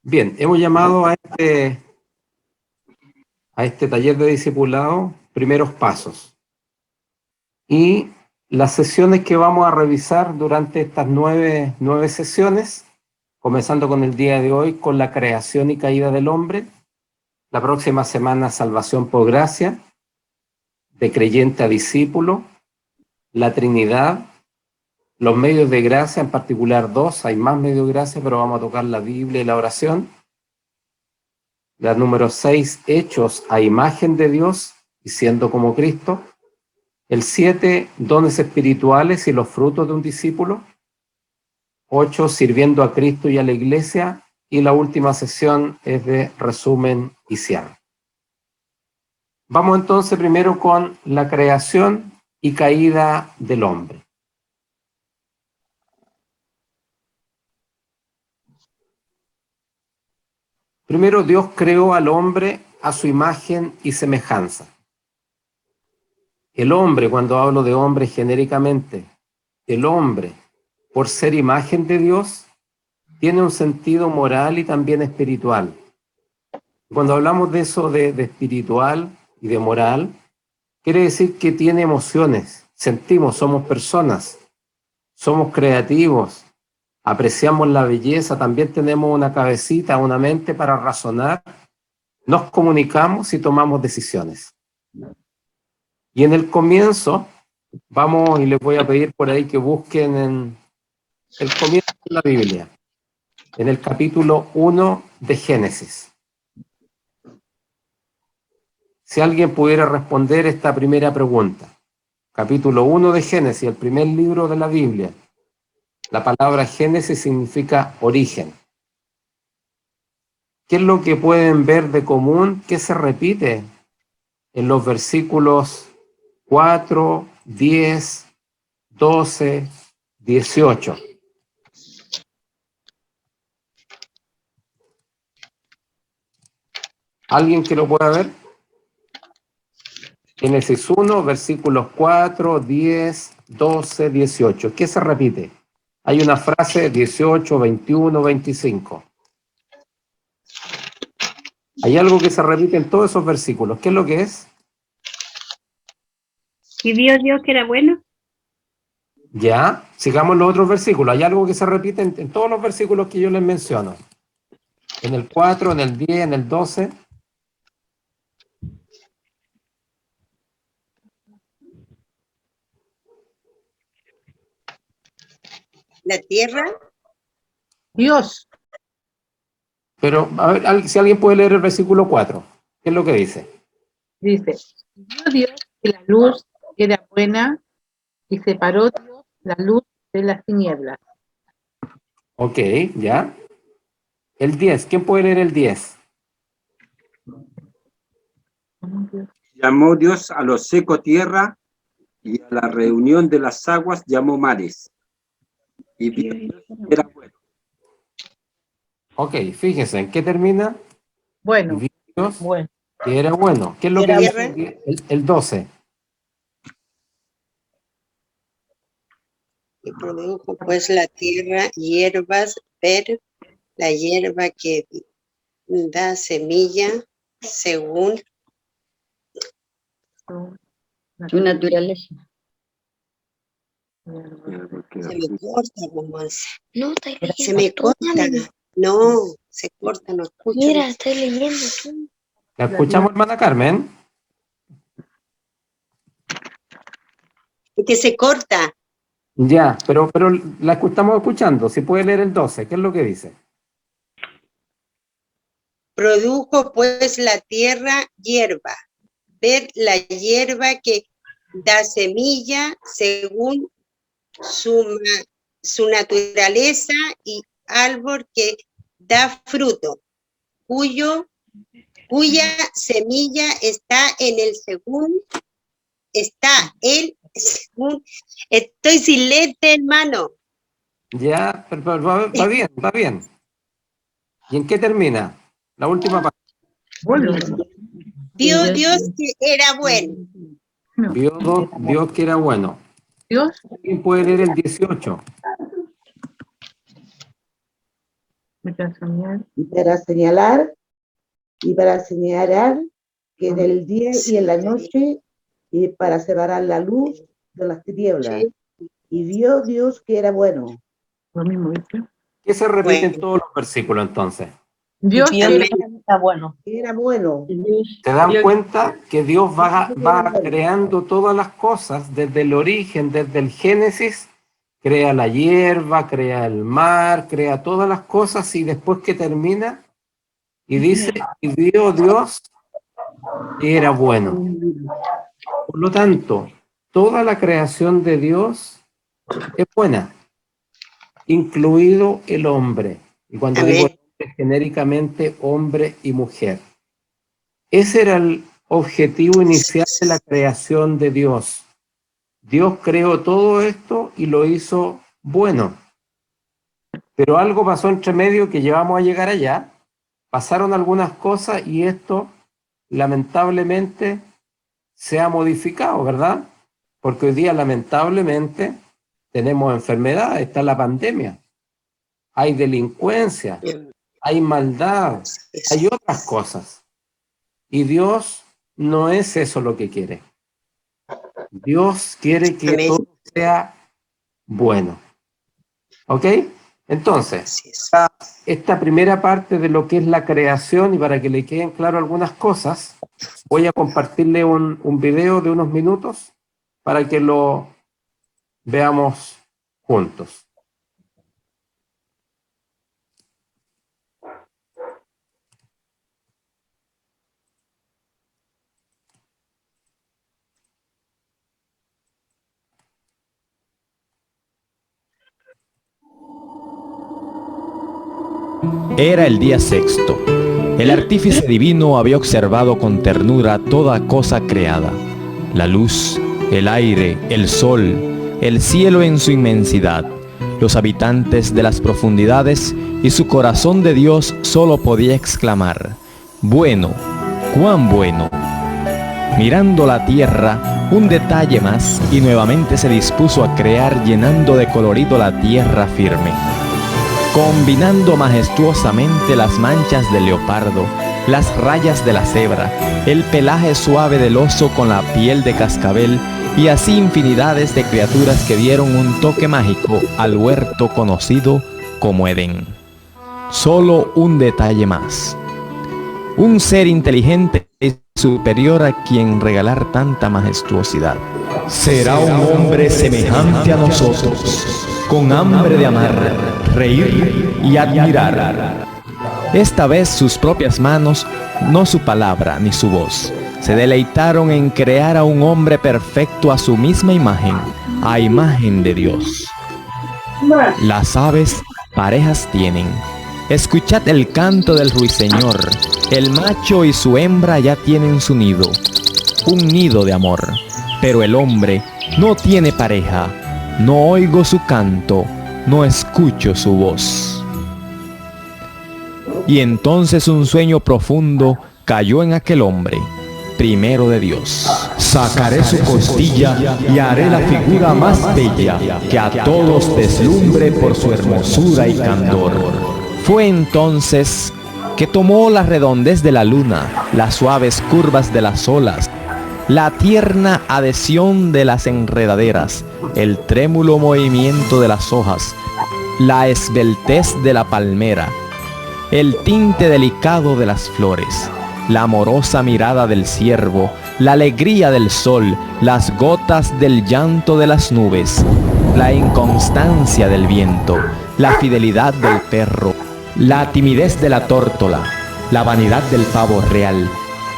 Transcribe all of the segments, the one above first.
Bien, hemos llamado a este taller de discipulado primeros pasos. Y las sesiones que vamos a revisar durante estas nueve sesiones, comenzando con el día de hoy, con la creación y caída del hombre, la próxima semana salvación por gracia, de creyente a discípulo, la Trinidad, los medios de gracia, en particular dos, hay más medios de gracia, pero vamos a tocar la Biblia y la oración. La número 6, hechos a imagen de Dios y siendo como Cristo. El 7, dones espirituales y los frutos de un discípulo. 8, sirviendo a Cristo y a la iglesia. Y la última sesión es de resumen y cierre. Vamos entonces primero con la creación y caída del hombre. Primero, Dios creó al hombre a su imagen y semejanza. El hombre, cuando hablo de hombre genéricamente, el hombre, por ser imagen de Dios, tiene un sentido moral y también espiritual. Cuando hablamos de eso de espiritual y de moral, quiere decir que tiene emociones, sentimos, somos personas, somos creativos, apreciamos la belleza, también tenemos una cabecita, una mente para razonar, nos comunicamos y tomamos decisiones. Y en el comienzo, vamos y les voy a pedir por ahí que busquen en el comienzo de la Biblia, en el capítulo 1 de Génesis. Si alguien pudiera responder esta primera pregunta. Capítulo 1 de Génesis, el primer libro de la Biblia. La palabra Génesis significa origen. ¿Qué es lo que pueden ver de común? ¿Qué se repite en los versículos 4, 10, 12, 18? ¿Alguien que lo pueda ver? Génesis 1, versículos 4, 10, 12, 18. ¿Qué se repite? Hay una frase 18, 21, 25. Hay algo que se repite en todos esos versículos. ¿Qué es lo que es? ¿Y vio Dios que era bueno? Ya, sigamos los otros versículos. Hay algo que se repite en todos los versículos que yo les menciono. En el 4, en el 10, en el 12. La tierra. Dios. Pero, a ver, si alguien puede leer el versículo 4. ¿Qué es lo que dice? Dice, vio Dios que la luz era buena y separó Dios la luz de las tinieblas. Ok, ya. El 10, ¿quién puede leer el 10? Llamó Dios a lo seco tierra, y a la reunión de las aguas llamó mares. Y vio Dios que era bueno. Ok, fíjense, ¿en qué termina? Bueno, Vio Dios bueno. que era bueno. ¿Qué es lo que dice el 12? Y produjo pues la tierra hierbas, ver la hierba que da semilla según Su naturaleza. se me corta, como hace. No, estoy leyendo. Se me corta. No, se corta, no escucho. Mira, estoy leyendo tú. ¿La escuchamos, hermana Carmen? Es que se corta. Ya, pero la estamos escuchando. Si puede leer el 12, ¿qué es lo que dice? Produjo pues la tierra hierba, ver la hierba que da semilla según su naturaleza y árbol que da fruto, cuya semilla está en el según, estoy sin lente, hermano. Ya, pero va bien, va bien. ¿Y en qué termina? La última parte. Vio Dios que era bueno. Vio Dios que era bueno. Dios. ¿Quién puede leer el 18? y para señalar que en el día y en la noche, y para separar la luz de las tinieblas. Sí. Y vio Dios que era bueno. Lo mismo, ¿viste? ¿Qué se repite en Bueno. todos los versículos entonces? Dios Dios está bueno. Que era bueno. ¿Se dan Dios- cuenta que Dios va creando todas las cosas desde el origen, desde el Génesis? Crea la hierba, crea el mar, crea todas las cosas y después que termina y dice, y vio Dios que era bueno. Por lo tanto, toda la creación de Dios es buena, incluido el hombre. Y cuando digo Amén. hombre, genéricamente hombre y mujer. Ese era el objetivo inicial de la creación de Dios. Dios creó todo esto y lo hizo bueno. Pero algo pasó entre medio que llevamos a llegar allá. Pasaron algunas cosas y esto lamentablemente se ha modificado, ¿verdad? Porque hoy día lamentablemente tenemos enfermedades, está la pandemia, hay delincuencia, hay maldad, hay otras cosas. Y Dios no es eso lo que quiere. Dios quiere que Amén. todo sea bueno. ¿Ok? Entonces, Así es. esta primera parte de lo que es la creación, y para que le queden claro algunas cosas, voy a compartirle un video de unos minutos para que lo veamos juntos. Era el día sexto. El artífice divino había observado con ternura toda cosa creada: la luz, el aire, el sol, el cielo en su inmensidad, los habitantes de las profundidades, y su corazón de Dios solo podía exclamar: bueno, cuán bueno. Mirando la tierra, un detalle más, y nuevamente se dispuso a crear, llenando de colorido la tierra firme, combinando majestuosamente las manchas del leopardo, las rayas de la cebra, el pelaje suave del oso con la piel de cascabel, y así infinidades de criaturas que dieron un toque mágico al huerto conocido como Edén. Solo un detalle más: un ser inteligente y superior a quien regalar tanta majestuosidad. Será un hombre semejante a nosotros, con hambre de amar, reír y admirar. Esta vez sus propias manos, no su palabra ni su voz, se deleitaron en crear a un hombre perfecto a su misma imagen, a imagen de Dios. Las aves parejas tienen. Escuchad el canto del ruiseñor. El macho y su hembra ya tienen su nido, un nido de amor. Pero el hombre no tiene pareja. No oigo su canto, no escucho su voz. Y entonces un sueño profundo cayó en aquel hombre, primero de Dios. Sacaré su costilla y haré la figura más bella, que a todos deslumbre por su hermosura y candor. Fue entonces que tomó la redondez de la luna, las suaves curvas de las olas, la tierna adhesión de las enredaderas, el trémulo movimiento de las hojas, la esbeltez de la palmera, el tinte delicado de las flores, la amorosa mirada del ciervo, la alegría del sol, las gotas del llanto de las nubes, la inconstancia del viento, la fidelidad del perro, la timidez de la tórtola, la vanidad del pavo real,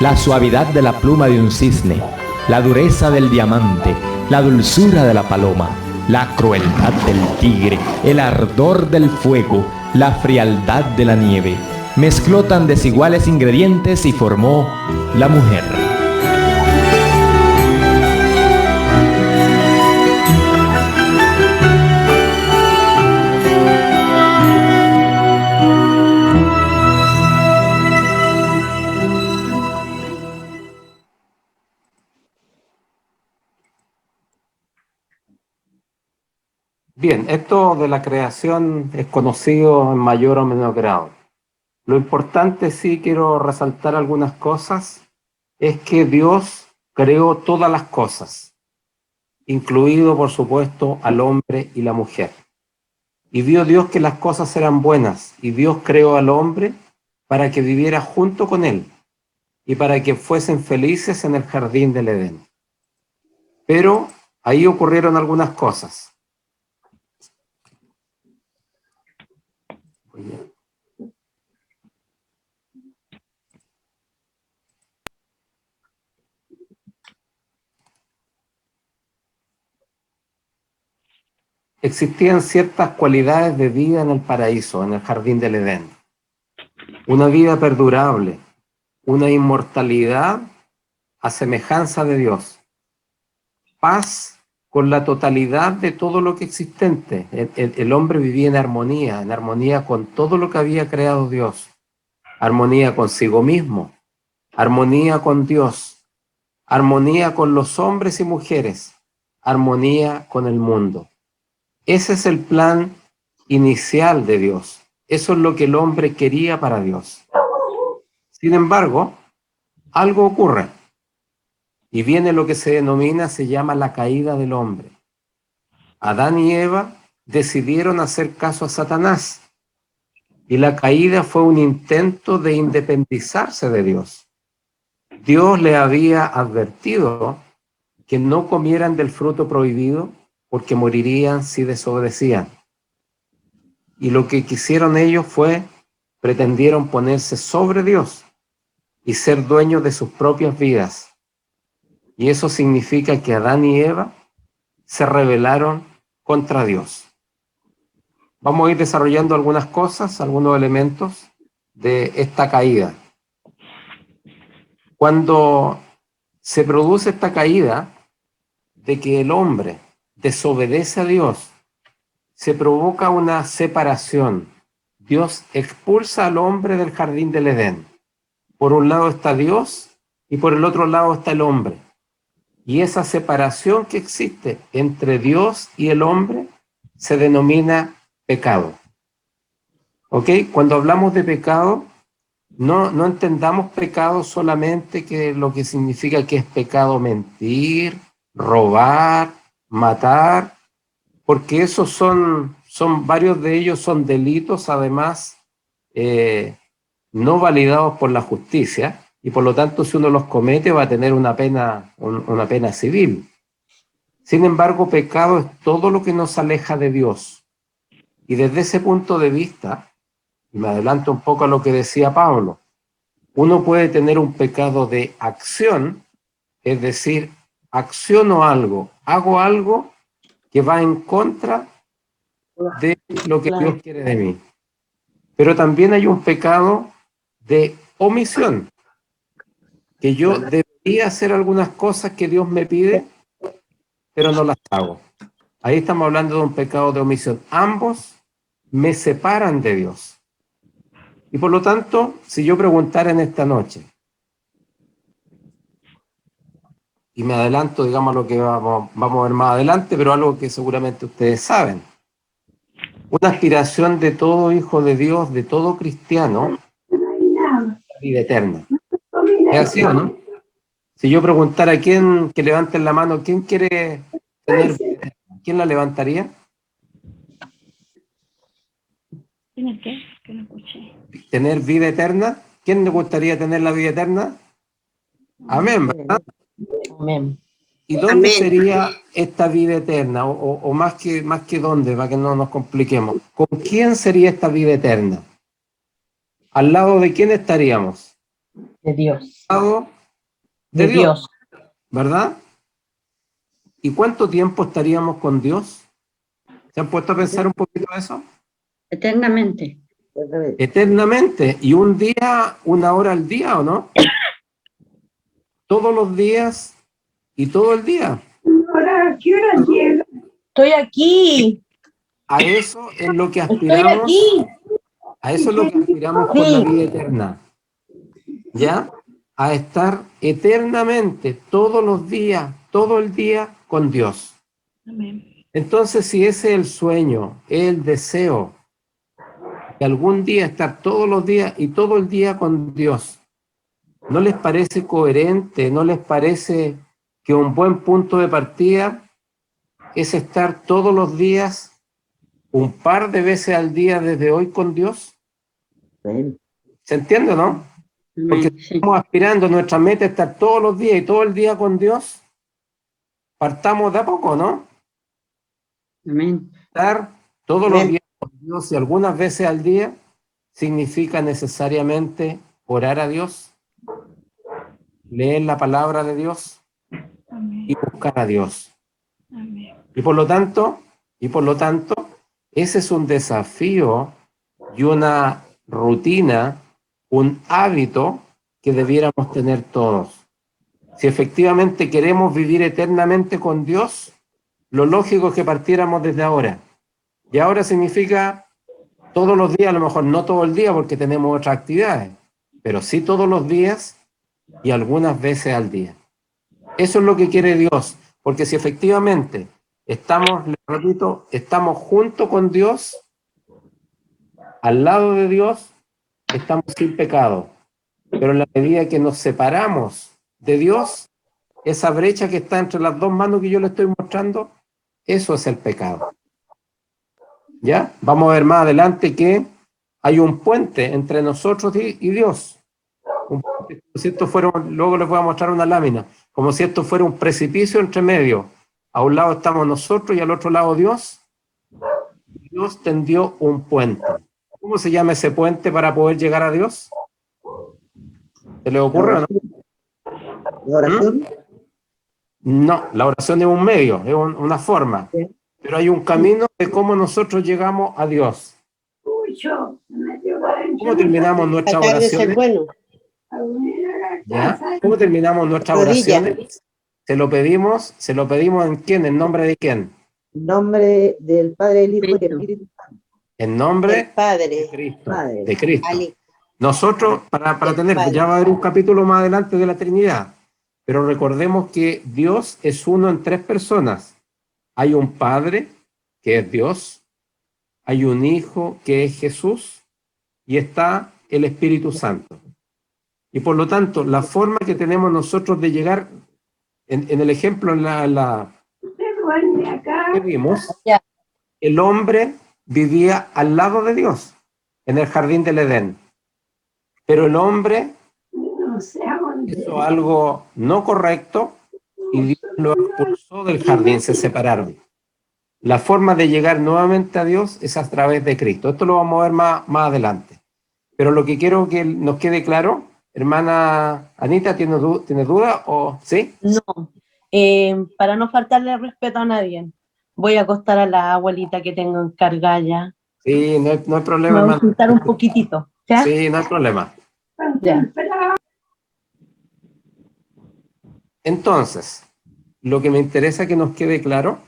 la suavidad de la pluma de un cisne, la dureza del diamante, la dulzura de la paloma, la crueldad del tigre, el ardor del fuego, la frialdad de la nieve. Mezcló tan desiguales ingredientes y formó la mujer. Bien, esto de la creación es conocido en mayor o menor grado. Lo importante, sí quiero resaltar algunas cosas, es que Dios creó todas las cosas, incluido, por supuesto, al hombre y la mujer. Y vio Dios que las cosas eran buenas, y Dios creó al hombre para que viviera junto con él y para que fuesen felices en el jardín del Edén. Pero ahí ocurrieron algunas cosas. Existían ciertas cualidades de vida en el paraíso, en el jardín del Edén. Una vida perdurable, una inmortalidad a semejanza de Dios, paz con la totalidad de todo lo que existente. El hombre vivía en armonía con todo lo que había creado Dios, armonía consigo mismo, armonía con Dios, armonía con los hombres y mujeres, armonía con el mundo. Ese es el plan inicial de Dios. Eso es lo que el hombre quería para Dios. Sin embargo, algo ocurre y viene lo que se llama la caída del hombre. Adán y Eva decidieron hacer caso a Satanás y la caída fue un intento de independizarse de Dios. Dios le había advertido que no comieran del fruto prohibido porque morirían si desobedecían. Y lo que quisieron ellos pretendieron ponerse sobre Dios y ser dueños de sus propias vidas. Y eso significa que Adán y Eva se rebelaron contra Dios. Vamos a ir desarrollando algunas cosas, algunos elementos de esta caída. Cuando se produce esta caída de que el hombre desobedece a Dios, se provoca una separación. Dios expulsa al hombre del jardín del Edén. Por un lado está Dios y por el otro lado está el hombre. Y esa separación que existe entre Dios y el hombre se denomina pecado. ¿Ok? Cuando hablamos de pecado, no entendamos pecado solamente que lo que significa que es pecado mentir, robar, matar, porque esos son varios de ellos son delitos, además, no validados por la justicia, y por lo tanto, si uno los comete, va a tener una pena civil. Sin embargo, pecado es todo lo que nos aleja de Dios. Y desde ese punto de vista, y me adelanto un poco a lo que decía Pablo, uno puede tener un pecado de acción, es decir, acciono algo, hago algo que va en contra de lo que Dios quiere de mí. Pero también hay un pecado de omisión, que yo debería hacer algunas cosas que Dios me pide, pero no las hago. Ahí estamos hablando de un pecado de omisión. Ambos me separan de Dios. Y por lo tanto, si yo preguntara en esta noche, y me adelanto, digamos, lo que vamos a ver más adelante, pero algo que seguramente ustedes saben. Una aspiración de todo hijo de Dios, de todo cristiano, la vida eterna. ¿Es así o no? Si yo preguntara a quién, que levanten la mano, ¿quién quiere tener vida eterna? ¿Quién la levantaría? ¿Tienes qué? Que no escuché. ¿Tener vida eterna? ¿Quién le gustaría tener la vida eterna? Amén, ¿verdad? Amén. ¿Y dónde Amén. sería esta vida eterna? O más que dónde, para que no nos compliquemos. ¿Con quién sería esta vida eterna? ¿Al lado de quién estaríamos? De Dios. Al lado De Dios. ¿verdad? ¿Y cuánto tiempo estaríamos con Dios? ¿Se han puesto a pensar un poquito eso? Eternamente. Eternamente. ¿Y un día, una hora al día o no? Todos los días y todo el día. Estoy aquí. A eso es lo que Estoy aspiramos. aquí. A eso es lo que aspiramos con la vida eterna. ¿Ya? A estar eternamente, todos los días, todo el día con Dios. Amén. Entonces, si ese es el sueño, el deseo de algún día estar todos los días y todo el día con Dios, ¿no les parece coherente? ¿No les parece que un buen punto de partida es estar todos los días, un par de veces al día desde hoy con Dios? Amén. ¿Se entiende, no? Porque Amén. Sí. estamos aspirando, nuestra meta es estar todos los días y todo el día con Dios. Partamos de a poco, ¿no? Amén. Estar todos los Amén. días con Dios y algunas veces al día significa necesariamente orar a Dios, leer la palabra de Dios Amén. y buscar a Dios. Amén. Y por lo tanto, ese es un desafío y una rutina, un hábito que debiéramos tener todos. Si efectivamente queremos vivir eternamente con Dios, lo lógico es que partiéramos desde ahora. Y ahora significa todos los días, a lo mejor no todo el día porque tenemos otras actividades, pero sí todos los días y algunas veces al día. Eso es lo que quiere Dios, porque si efectivamente estamos, les repito, estamos junto con Dios, al lado de Dios, estamos sin pecado. Pero en la medida que nos separamos de Dios, esa brecha que está entre las dos manos que yo le estoy mostrando, eso es el pecado. ¿Ya? Vamos a ver más adelante que hay un puente entre nosotros y Dios. Un puente, como si esto fuera, luego les voy a mostrar una lámina, como si esto fuera un precipicio entre medio. A un lado estamos nosotros y al otro lado Dios. Dios tendió un puente. ¿Cómo se llama ese puente para poder llegar a Dios? ¿Se le ocurre o no? La oración. No, la oración es un medio, es una forma. Sí. Pero hay un camino de cómo nosotros llegamos a Dios. ¿Cómo terminamos nuestras Tratar de ser oraciones? bueno. ¿Ya? ¿Cómo terminamos nuestras Rodilla. oraciones? Se lo pedimos ¿en quién? ¿En nombre de quién? En nombre del Padre, del Hijo y del Cristo. Espíritu Santo. En El nombre de Padre. Cristo. Padre. De Cristo. Ali. Nosotros, para Del tener, Padre. ya va a haber un capítulo más adelante de la Trinidad, pero recordemos que Dios es uno en tres personas. Hay un Padre, que es Dios, hay un Hijo, que es Jesús, y está el Espíritu Santo. Y por lo tanto, la forma que tenemos nosotros de llegar, en el ejemplo que vimos, Ya. el hombre vivía al lado de Dios, en el jardín del Edén. Pero el hombre hizo algo no correcto y Dios lo expulsó del jardín, se separaron. La forma de llegar nuevamente a Dios es a través de Cristo. Esto lo vamos a ver más adelante. Pero lo que quiero que nos quede claro, hermana Anita, ¿tiene duda o sí? No, para no faltarle respeto a nadie, voy a acostar a la abuelita que tengo encargada ya. Sí, no hay Me problema, voy a hermana. sentar un poquitito, ¿ya? Sí, no hay problema. Ya. Entonces, lo que me interesa que nos quede claro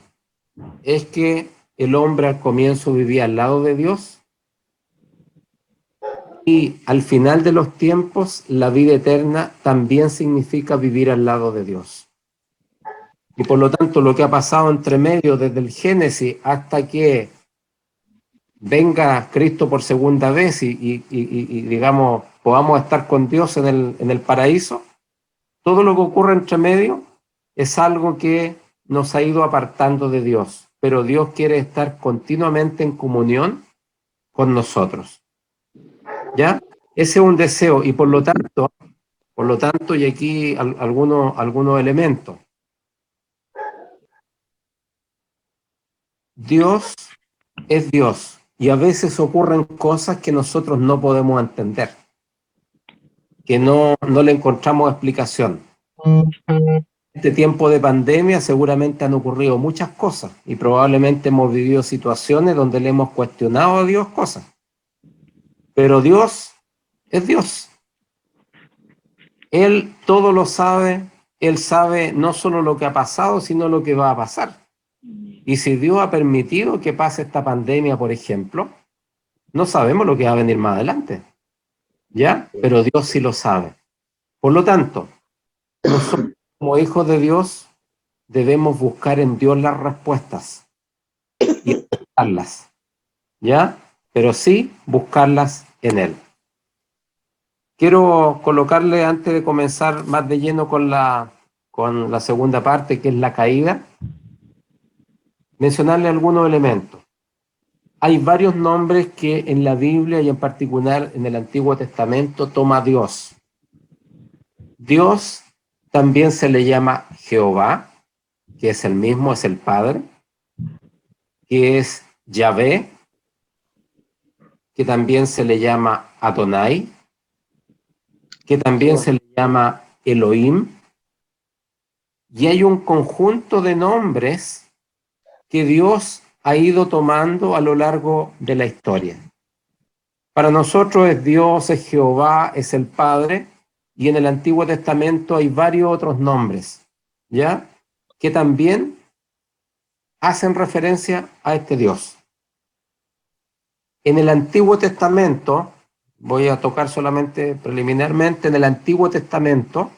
es que el hombre al comienzo vivía al lado de Dios y al final de los tiempos la vida eterna también significa vivir al lado de Dios. Y por lo tanto lo que ha pasado entre medio desde el Génesis hasta que venga Cristo por segunda vez y digamos podamos estar con Dios en el paraíso, todo lo que ocurre entre medio es algo que nos ha ido apartando de Dios, pero Dios quiere estar continuamente en comunión con nosotros. ¿Ya? Ese es un deseo y por lo tanto, y aquí algunos elementos. Dios es Dios y a veces ocurren cosas que nosotros no podemos entender, que no le encontramos explicación. En este tiempo de pandemia seguramente han ocurrido muchas cosas y probablemente hemos vivido situaciones donde le hemos cuestionado a Dios cosas. Pero Dios es Dios. Él todo lo sabe, Él sabe no solo lo que ha pasado, sino lo que va a pasar. Y si Dios ha permitido que pase esta pandemia, por ejemplo, no sabemos lo que va a venir más adelante. ¿Ya? Pero Dios sí lo sabe. Por lo tanto, nosotros como hijos de Dios debemos buscar en Dios las respuestas. y aceptarlas, ¿ya? Pero sí buscarlas en Él. Quiero colocarle, antes de comenzar más de lleno con la segunda parte, que es la caída, mencionarle algunos elementos. Hay varios nombres que en la Biblia y en particular en el Antiguo Testamento toma Dios. Dios también se le llama Jehová, que es el mismo, es el Padre, que es Yahvé, que también se le llama Adonai, que también se le llama Elohim, y hay un conjunto de nombres que Dios ha ido tomando a lo largo de la historia. Para nosotros es Dios, es Jehová, es el Padre, y en el Antiguo Testamento hay varios otros nombres, ¿ya? Que también hacen referencia a este Dios. En el Antiguo Testamento, voy a tocar solamente preliminarmente, en el Antiguo Testamento,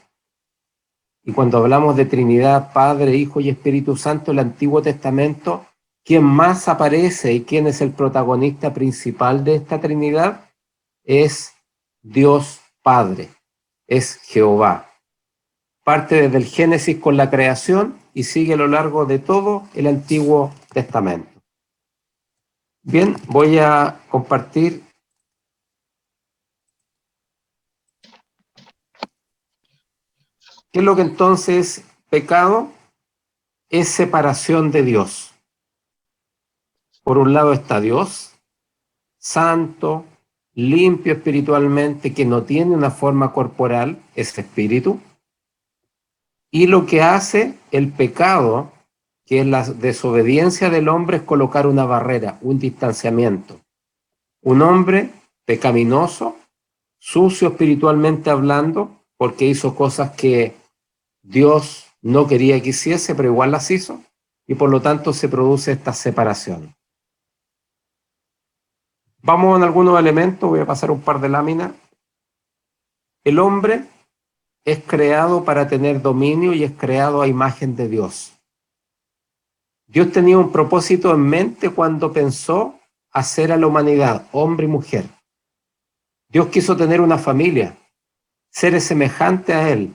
y cuando hablamos de Trinidad, Padre, Hijo y Espíritu Santo, el Antiguo Testamento, quien más aparece y quién es el protagonista principal de esta Trinidad es Dios Padre, es Jehová. Parte desde el Génesis con la creación y sigue a lo largo de todo el Antiguo Testamento. Bien, voy a compartir qué es lo que entonces pecado es separación de Dios. Por un lado está Dios, santo, limpio espiritualmente, que no tiene una forma corporal, es espíritu. Y lo que hace el pecado, que es la desobediencia del hombre, es colocar una barrera, un distanciamiento. Un hombre pecaminoso, sucio espiritualmente hablando, porque hizo cosas que Dios no quería que hiciese, pero igual las hizo, y por lo tanto se produce esta separación. Vamos en algunos elementos, voy a pasar un par de láminas. El hombre es creado para tener dominio y es creado a imagen de Dios. Dios tenía un propósito en mente cuando pensó hacer a la humanidad, hombre y mujer. Dios quiso tener una familia, seres semejantes a Él,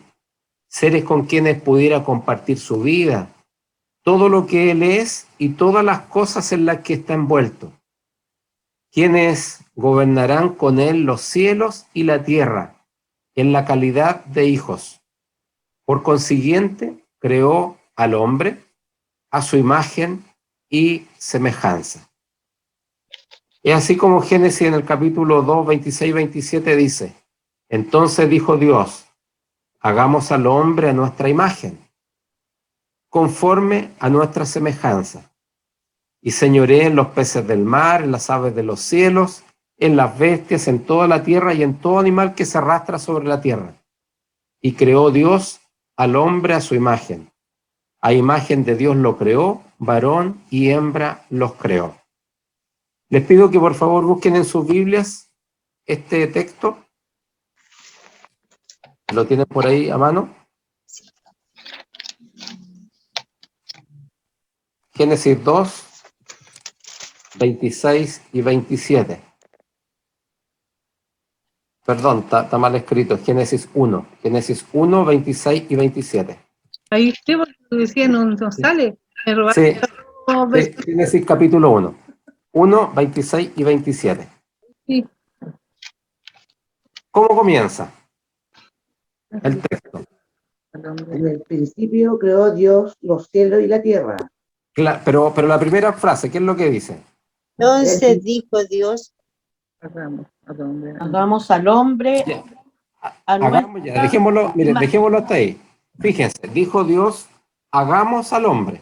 seres con quienes pudiera compartir su vida, todo lo que Él es y todas las cosas en las que está envuelto, quienes gobernarán con Él los cielos y la tierra, en la calidad de hijos. Por consiguiente, creó al hombre a su imagen y semejanza. Es así como Génesis en el capítulo 2, 26 y 27 dice: entonces dijo Dios, hagamos al hombre a nuestra imagen, conforme a nuestra semejanza, y señoree en los peces del mar, en las aves de los cielos, en las bestias, en toda la tierra y en todo animal que se arrastra sobre la tierra. Y creó Dios al hombre a su imagen. A imagen de Dios lo creó, varón y hembra los creó. Les pido que por favor busquen en sus Biblias este texto. ¿Lo tienen por ahí a mano? Génesis 2, 26 y 27. Perdón, está mal escrito. Génesis 1. Génesis 1, 26 y 27. Ahí sí, porque decía, no sale. Me robaste Sí, dos veces. Génesis capítulo 1. 1, 26 y 27. Sí. ¿Cómo comienza el texto? En el principio creó Dios los cielos y la tierra. Pero la primera frase, ¿qué es lo que dice? Entonces dijo Dios, Hagamos al hombre Ya, a hagamos ya, dejémoslo, miren, dejémoslo hasta ahí. Fíjense, dijo Dios, hagamos al hombre.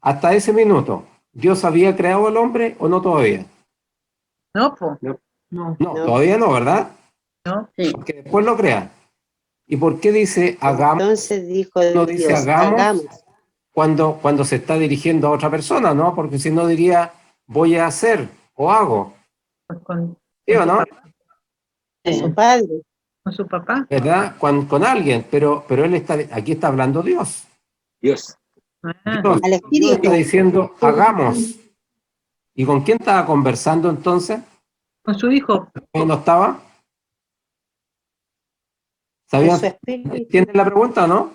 Hasta ese minuto, ¿Dios había creado al hombre o no todavía? No, pues. No. No, todavía no, ¿verdad? No. Sí. Porque después lo crea. ¿Y por qué dice hagamos? entonces dijo No dice Dios, hagamos cuando se está dirigiendo a otra persona, ¿no? Porque si no diría voy a hacer o hago. Pues con ¿Sí o no? su padre. su papá. ¿Verdad? Con alguien, pero él aquí está hablando Dios. Dios. Ah, Dios Al Dios espíritu. está diciendo hagamos. ¿Y con quién estaba conversando entonces? Con su hijo. ¿No estaba? Con ¿Sabían? su espíritu. ¿Entienden la pregunta o no?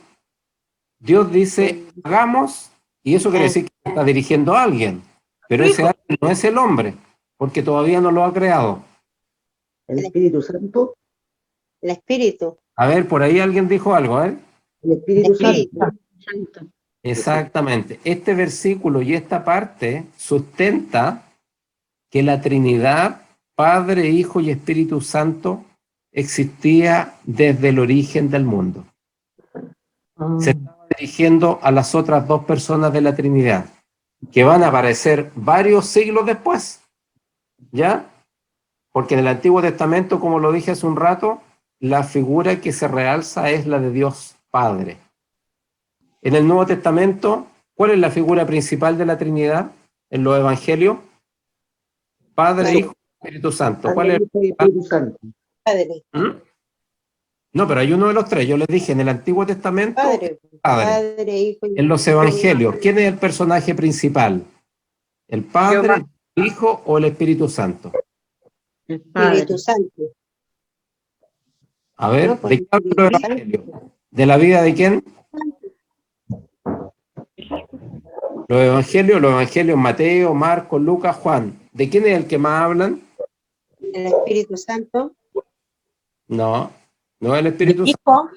Dios dice, hagamos, y eso quiere decir que está dirigiendo a alguien, pero ese alguien no es el hombre, porque todavía no lo ha creado. El Espíritu Santo. El espíritu. A ver, por ahí alguien dijo algo, ¿eh? El Espíritu Espíritu. Santo. Exactamente. Este versículo y esta parte sustenta que la Trinidad, Padre, Hijo y Espíritu Santo, existía desde el origen del mundo. Se estaba dirigiendo a las otras dos personas de la Trinidad, que van a aparecer varios siglos después, ¿ya? Porque en el Antiguo Testamento, como lo dije hace un rato, la figura que se realza es la de Dios Padre. En el Nuevo Testamento, ¿cuál es la figura principal de la Trinidad en los Evangelios? Padre, Hijo y Espíritu Santo. ¿Cuál es? Espíritu Santo. Padre. No, pero hay uno de los tres. Yo les dije, en el Antiguo Testamento, Padre. Padre. Padre, Hijo y En los Evangelios, ¿quién es el personaje principal? ¿El Padre, el Hijo o el Espíritu Santo? Espíritu Santo. A ver, No, pues, ¿de qué hablan los Evangelios? ¿De la vida de quién? Los Evangelios, Mateo, Marcos, Lucas, Juan. ¿De quién es el que más hablan? El Espíritu Santo. No, no es el Espíritu ¿El Santo.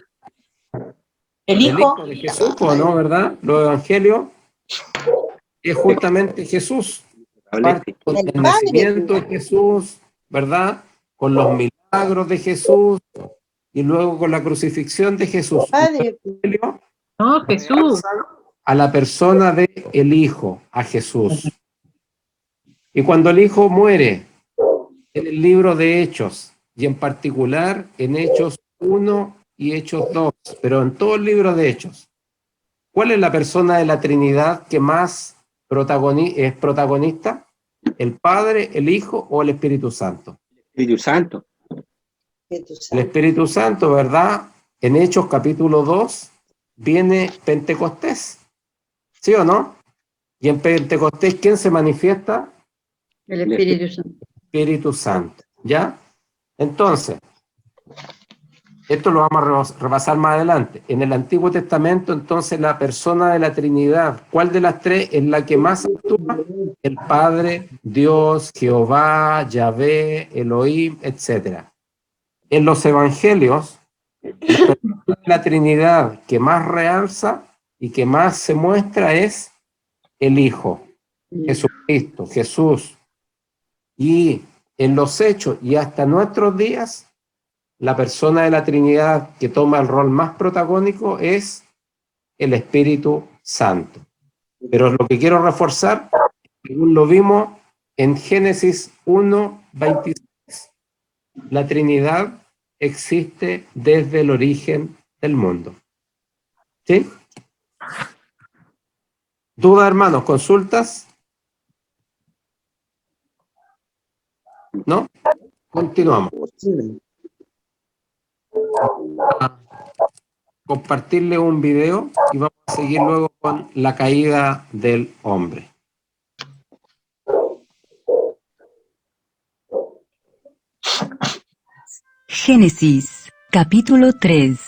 hijo? El El hijo. Hijo de Jesús, ¿no? ¿Verdad? Los Evangelios es justamente Jesús. Parte con El el Padre. nacimiento de Jesús, ¿verdad? Con los milagros de Jesús y luego con la crucifixión de Jesús. Padre. Los Evangelios No, Jesús. a la persona de el Hijo, a Jesús. Y cuando el Hijo muere en el libro de Hechos, y en particular en Hechos 1 y Hechos 2, pero en todo el libro de Hechos, ¿cuál es la persona de la Trinidad que más es protagonista? ¿El Padre, el Hijo o el Espíritu Santo? Espíritu Santo. Espíritu El Santo. Espíritu Santo, ¿verdad? En Hechos capítulo 2 viene Pentecostés, ¿sí o no? Y en Pentecostés, ¿quién se manifiesta? El Espíritu Santo. Espíritu Santo, ¿ya? Entonces, esto lo vamos a repasar más adelante. En el Antiguo Testamento, entonces, la persona de la Trinidad, ¿cuál de las tres es la que más actúa? El Padre, Dios, Jehová, Yahvé, Elohim, etc. En los Evangelios, la persona de la Trinidad que más realza y que más se muestra es el Hijo, Jesucristo, Jesús. Y en los Hechos y hasta nuestros días, la persona de la Trinidad que toma el rol más protagónico es el Espíritu Santo. Pero lo que quiero reforzar, según lo vimos en Génesis 1:26, la Trinidad existe desde el origen del mundo. ¿Sí? ¿Dudas, hermanos? ¿Consultas? ¿No? Continuamos. A compartirle un video y vamos a seguir luego con la caída del hombre. Génesis, capítulo 3.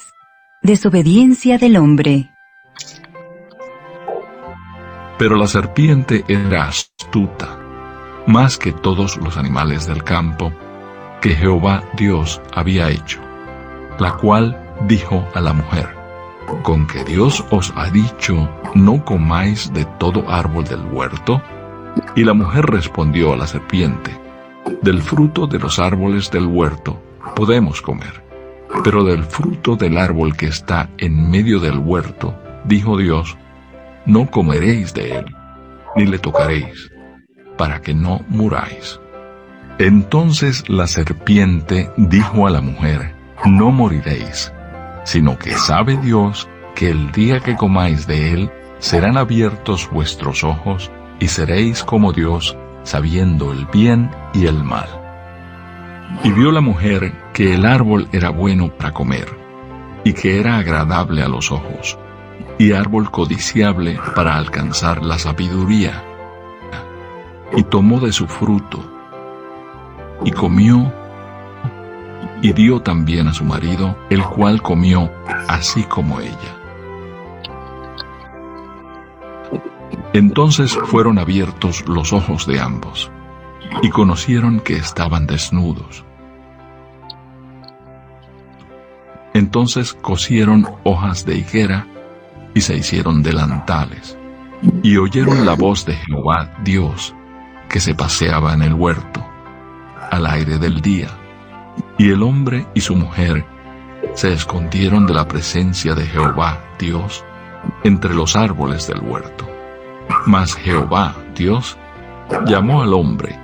Desobediencia del hombre. Pero la serpiente era astuta, más que todos los animales del campo que Jehová Dios había hecho, la cual dijo a la mujer: ¿con que Dios os ha dicho, no comáis de todo árbol del huerto? Y la mujer respondió a la serpiente: del fruto de los árboles del huerto podemos comer, pero del fruto del árbol que está en medio del huerto, dijo Dios, no comeréis de él, ni le tocaréis, para que no muráis. Entonces la serpiente dijo a la mujer: no moriréis, sino que sabe Dios que el día que comáis de él, serán abiertos vuestros ojos, y seréis como Dios, sabiendo el bien y el mal. Y vio la mujer que el árbol era bueno para comer, y que era agradable a los ojos, y árbol codiciable para alcanzar la sabiduría. y tomó de su fruto, y comió, y dio también a su marido, el cual comió así como ella. Entonces fueron abiertos los ojos de ambos, y conocieron que estaban desnudos. Entonces cosieron hojas de higuera, y se hicieron delantales, y oyeron la voz de Jehová Dios, que se paseaba en el huerto, al aire del día. Y el hombre y su mujer se escondieron de la presencia de Jehová Dios entre los árboles del huerto. Mas Jehová Dios llamó al hombre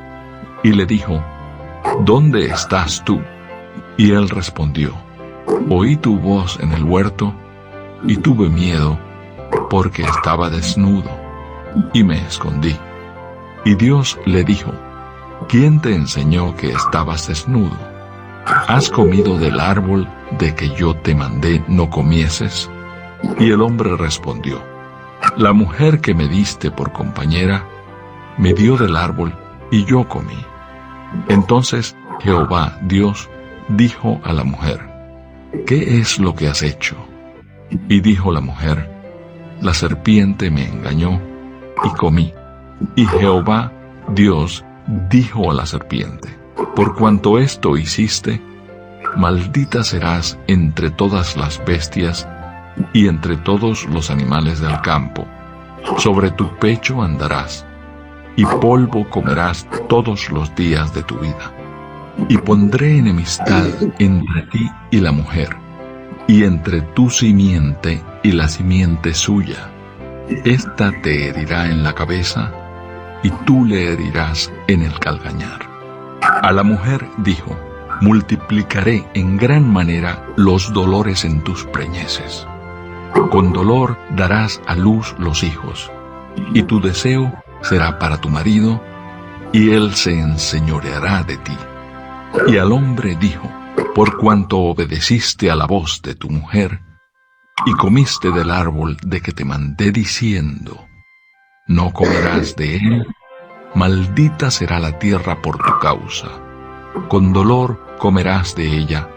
y le dijo: ¿Dónde estás tú? Y él respondió: Oí tu voz en el huerto, y tuve miedo, porque estaba desnudo, y me escondí. Y Dios le dijo: ¿Quién te enseñó que estabas desnudo? ¿Has comido del árbol de que yo te mandé no comieses? Y el hombre respondió: La mujer que me diste por compañera me dio del árbol, y yo comí. Entonces Jehová Dios dijo a la mujer: ¿Qué es lo que has hecho? Y dijo la mujer: La serpiente me engañó, y comí. Y Jehová Dios dijo a la serpiente: Por cuanto esto hiciste, maldita serás entre todas las bestias y entre todos los animales del campo. Sobre tu pecho andarás, y polvo comerás todos los días de tu vida. Y pondré enemistad entre ti y la mujer, y entre tu simiente y la simiente suya. Esta te herirá en la cabeza, y tú le herirás en el calcañar. A la mujer dijo: Multiplicaré en gran manera los dolores en tus preñeces. Con dolor darás a luz los hijos, y tu deseo será para tu marido, y él se enseñoreará de ti. Y al hombre dijo: Por cuanto obedeciste a la voz de tu mujer, y comiste del árbol de que te mandé diciendo: No comerás de él, maldita será la tierra por tu causa. Con dolor comerás de ella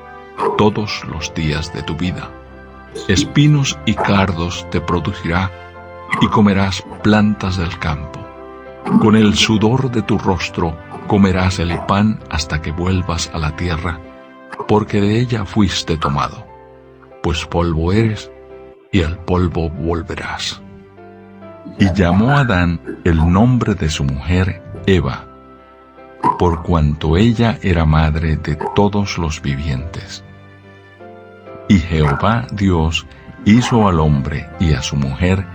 todos los días de tu vida. Espinos y cardos te producirá, y comerás plantas del campo. Con el sudor de tu rostro comerás el pan hasta que vuelvas a la tierra, porque de ella fuiste tomado. Pues polvo eres, y al polvo volverás. Y llamó a Adán el nombre de su mujer Eva, por cuanto ella era madre de todos los vivientes. Y Jehová Dios hizo al hombre y a su mujer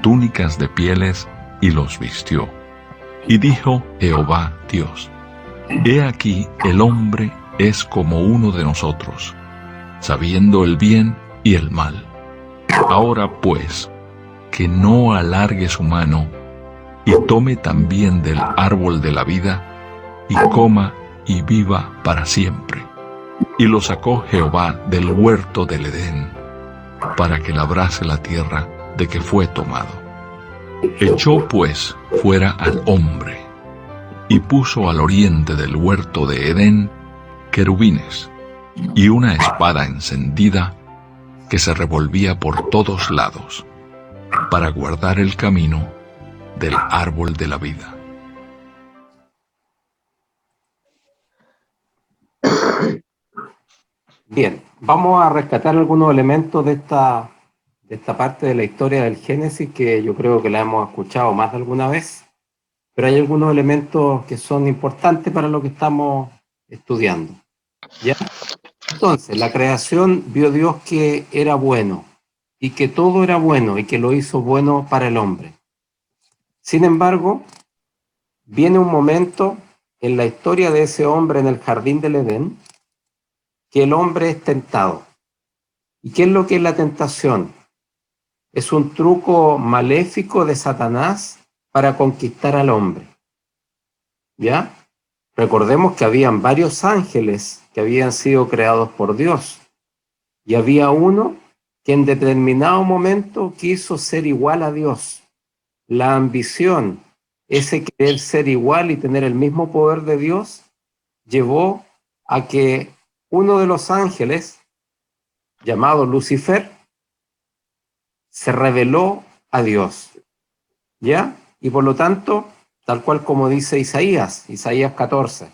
túnicas de pieles y los vistió. Y dijo Jehová Dios: He aquí el hombre es como uno de nosotros, sabiendo el bien y el mal. Ahora pues, que no alargue su mano, y tome también del árbol de la vida, y coma y viva para siempre. Y lo sacó Jehová del huerto del Edén, para que labrase la tierra de que fue tomado. Echó pues fuera al hombre, y puso al oriente del huerto de Edén querubines, y una espada encendida que se revolvía por todos lados, para guardar el camino del árbol de la vida. Bien, vamos a rescatar algunos elementos de esta parte de la historia del Génesis que yo creo que la hemos escuchado más de alguna vez, pero hay algunos elementos que son importantes para lo que estamos estudiando. ¿Ya? Entonces, la creación vio Dios que era bueno, y que todo era bueno, y que lo hizo bueno para el hombre. Sin embargo, viene un momento en la historia de ese hombre en el jardín del Edén, que el hombre es tentado. ¿Y qué es lo que es la tentación? Es un truco maléfico de Satanás para conquistar al hombre. ¿Ya? Recordemos que habían varios ángeles que habían sido creados por Dios, y había uno que en determinado momento quiso ser igual a Dios. La ambición ese querer ser igual y tener el mismo poder de Dios, llevó a que uno de los ángeles, llamado Lucifer, se rebeló a Dios, ¿ya? Y por lo tanto, tal cual como dice Isaías 14,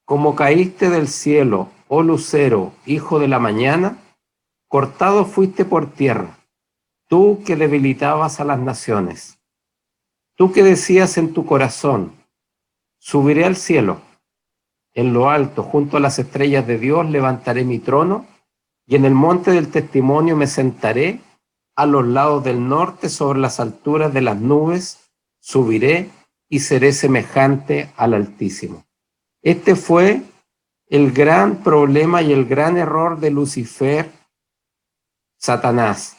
como caíste del cielo, oh lucero, hijo de la mañana, cortado fuiste por tierra, tú que debilitabas a las naciones. Tú que decías en tu corazón, subiré al cielo, en lo alto, junto a las estrellas de Dios, levantaré mi trono, y en el monte del testimonio me sentaré, a los lados del norte, sobre las alturas de las nubes, subiré y seré semejante al Altísimo. Este fue el gran problema y el gran error de Lucifer, Satanás,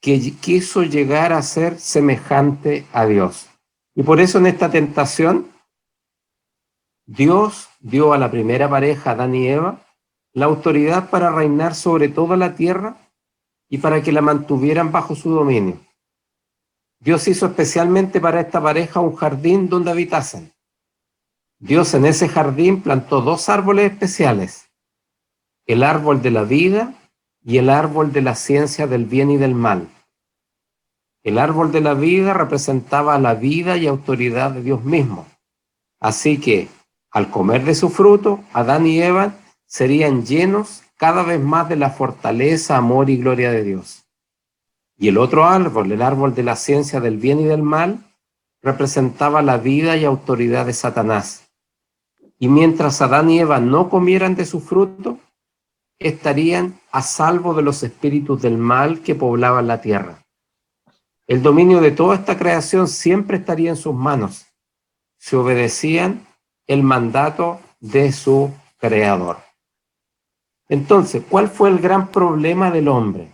que quiso llegar a ser semejante a Dios. Y por eso en esta tentación, Dios dio a la primera pareja, Adán y Eva, la autoridad para reinar sobre toda la tierra y para que la mantuvieran bajo su dominio. Dios hizo especialmente para esta pareja un jardín donde habitasen. Dios en ese jardín plantó 2 árboles especiales, el árbol de la vida y el árbol de la ciencia del bien y del mal. El árbol de la vida representaba la vida y autoridad de Dios mismo. Así que, al comer de su fruto, Adán y Eva serían llenos cada vez más de la fortaleza, amor y gloria de Dios. Y el otro árbol, el árbol de la ciencia del bien y del mal, representaba la vida y autoridad de Satanás. Y mientras Adán y Eva no comieran de su fruto, estarían a salvo de los espíritus del mal que poblaban la tierra. El dominio de toda esta creación siempre estaría en sus manos, si obedecían el mandato de su Creador. Entonces, ¿cuál fue el gran problema del hombre?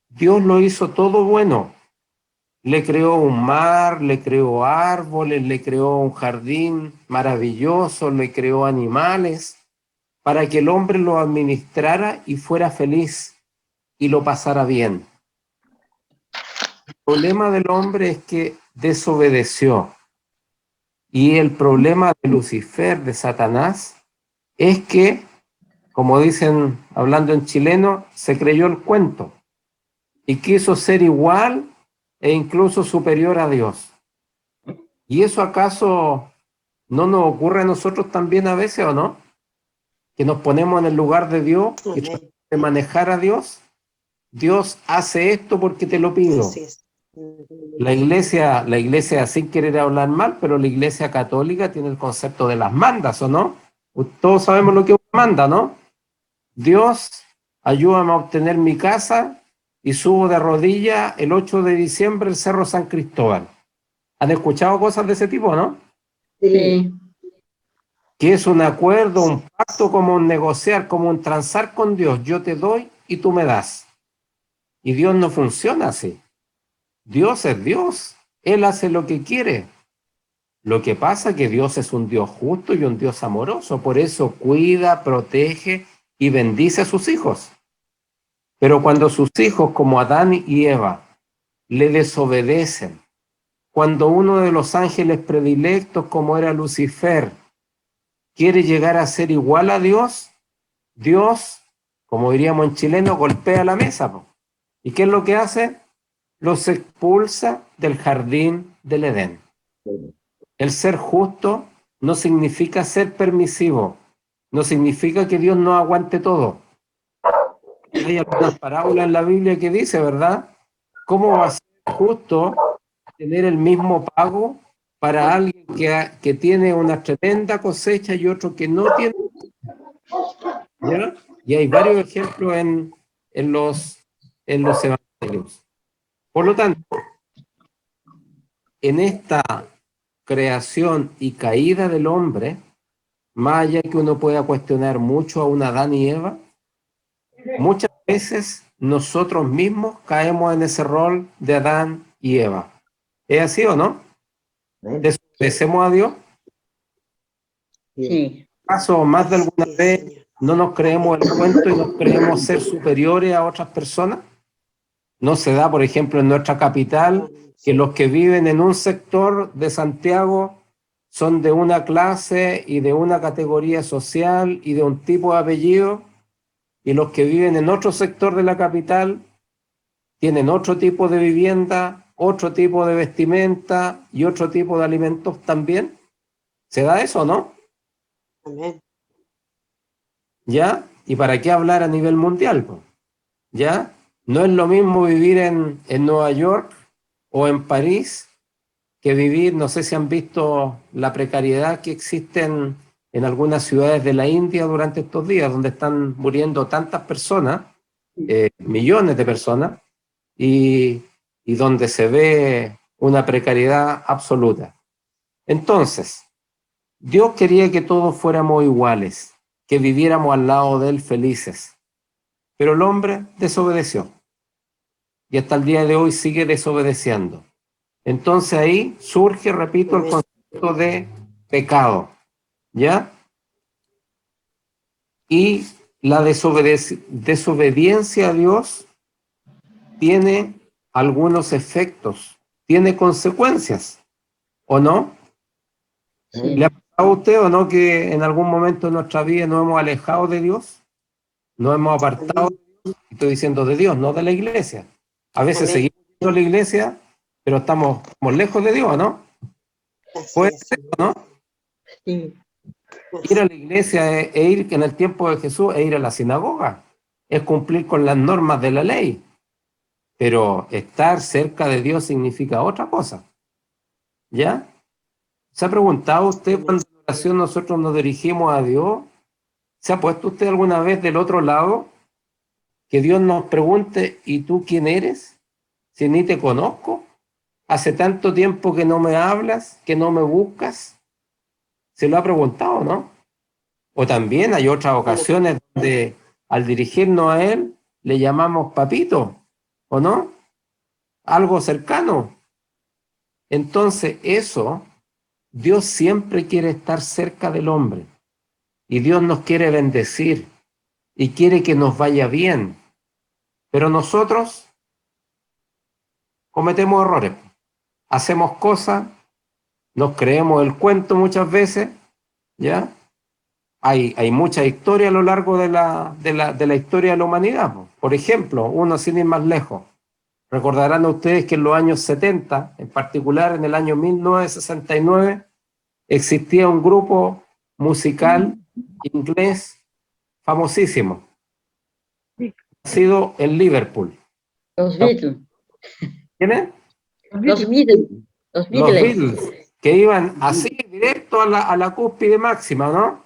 Dios lo hizo todo bueno. Le creó un mar, le creó árboles, le creó un jardín maravilloso, le creó animales, para que el hombre lo administrara y fuera feliz y lo pasara bien. El problema del hombre es que desobedeció. Y el problema de Lucifer, de Satanás, es que, como dicen hablando en chileno, se creyó el cuento y quiso ser igual e incluso superior a Dios. ¿Y eso acaso no nos ocurre a nosotros también a veces o no? Que nos ponemos en el lugar de Dios y tratamos de manejar a Dios. Dios hace esto porque te lo pido. La iglesia, sin querer hablar mal, pero la iglesia católica tiene el concepto de las mandas, ¿o no? Todos sabemos lo que es una manda, ¿no? Dios, ayúdame a obtener mi casa y subo de rodillas el 8 de diciembre el Cerro San Cristóbal. ¿Han escuchado cosas de ese tipo, no? Sí. Que es un acuerdo, un pacto, como un negociar, como un transar con Dios. Yo te doy y tú me das. Y Dios no funciona así. Dios es Dios. Él hace lo que quiere. Lo que pasa es que Dios es un Dios justo y un Dios amoroso. Por eso cuida, protege y bendice a sus hijos. Pero cuando sus hijos, como Adán y Eva, le desobedecen, cuando uno de los ángeles predilectos, como era Lucifer, quiere llegar a ser igual a Dios, Dios, como diríamos en chileno, golpea la mesa. ¿Y qué es lo que hace? Los expulsa del jardín del Edén. El ser justo no significa ser permisivo, no significa que Dios no aguante todo. Hay algunas parábolas en la Biblia que dice, ¿verdad? ¿Cómo va a ser justo tener el mismo pago para alguien que tiene una tremenda cosecha y otro que no tiene? ¿Ya? Y hay varios ejemplos en los evangelios. Por lo tanto, en esta creación y caída del hombre, más allá que uno pueda cuestionar mucho a un Adán y Eva, muchas veces nosotros mismos caemos en ese rol de Adán y Eva. ¿Es así o no? ¿Desobedecemos a Dios? Sí. ¿Acaso más de alguna vez no nos creemos el cuento y nos creemos ser superiores a otras personas? No se da, por ejemplo, en nuestra capital, que los que viven en un sector de Santiago son de una clase y de una categoría social y de un tipo de apellido, y los que viven en otro sector de la capital tienen otro tipo de vivienda, otro tipo de vestimenta y otro tipo de alimentos también. ¿Se da eso, no? Amén. ¿Ya? ¿Y para qué hablar a nivel mundial, po? ¿Ya? No es lo mismo vivir en Nueva York o en París que vivir, no sé si han visto la precariedad que existe en algunas ciudades de la India durante estos días, donde están muriendo tantas personas, millones de personas, y donde se ve una precariedad absoluta. Entonces, Dios quería que todos fuéramos iguales, que viviéramos al lado de Él felices, pero el hombre desobedeció y hasta el día de hoy sigue desobedeciendo. Entonces ahí surge, repito, el concepto de pecado, ¿ya? Y la desobediencia a Dios tiene algunos efectos, tiene consecuencias, ¿o no? ¿Le ha pasado a usted o no que en algún momento de nuestra vida nos hemos alejado de Dios? Nos hemos apartado de Dios, estoy diciendo de Dios, no de la iglesia. A veces Amén. seguimos yendo a la iglesia, pero estamos lejos de Dios, ¿no? Así Puede es. ser, ¿no? Sí. Ir a la iglesia e ir en el tiempo de Jesús e ir a la sinagoga es cumplir con las normas de la ley, pero estar cerca de Dios significa otra cosa, ¿ya? ¿Se ha preguntado usted cuando en oración nosotros nos dirigimos a Dios? ¿Se ha puesto usted alguna vez del otro lado que Dios nos pregunte, ¿y tú quién eres? Si ni te conozco, hace tanto tiempo que no me hablas, que no me buscas. ¿Se lo ha preguntado, no? O también hay otras ocasiones donde al dirigirnos a Él le llamamos papito, ¿o no? Algo cercano. Entonces eso, Dios siempre quiere estar cerca del hombre y Dios nos quiere bendecir y quiere que nos vaya bien. Pero nosotros cometemos errores, hacemos cosas, nos creemos el cuento muchas veces, ¿ya? Hay mucha historia a lo largo de la historia de la humanidad. Por ejemplo, uno sin ir más lejos. Recordarán ustedes que en los años 70, en particular en el año 1969, existía un grupo musical inglés famosísimo, nacido en Liverpool. Los Beatles. ¿Quién es? Los Beatles. Los Los Beatles. Beatles, que iban así directo a la cúspide máxima, ¿no?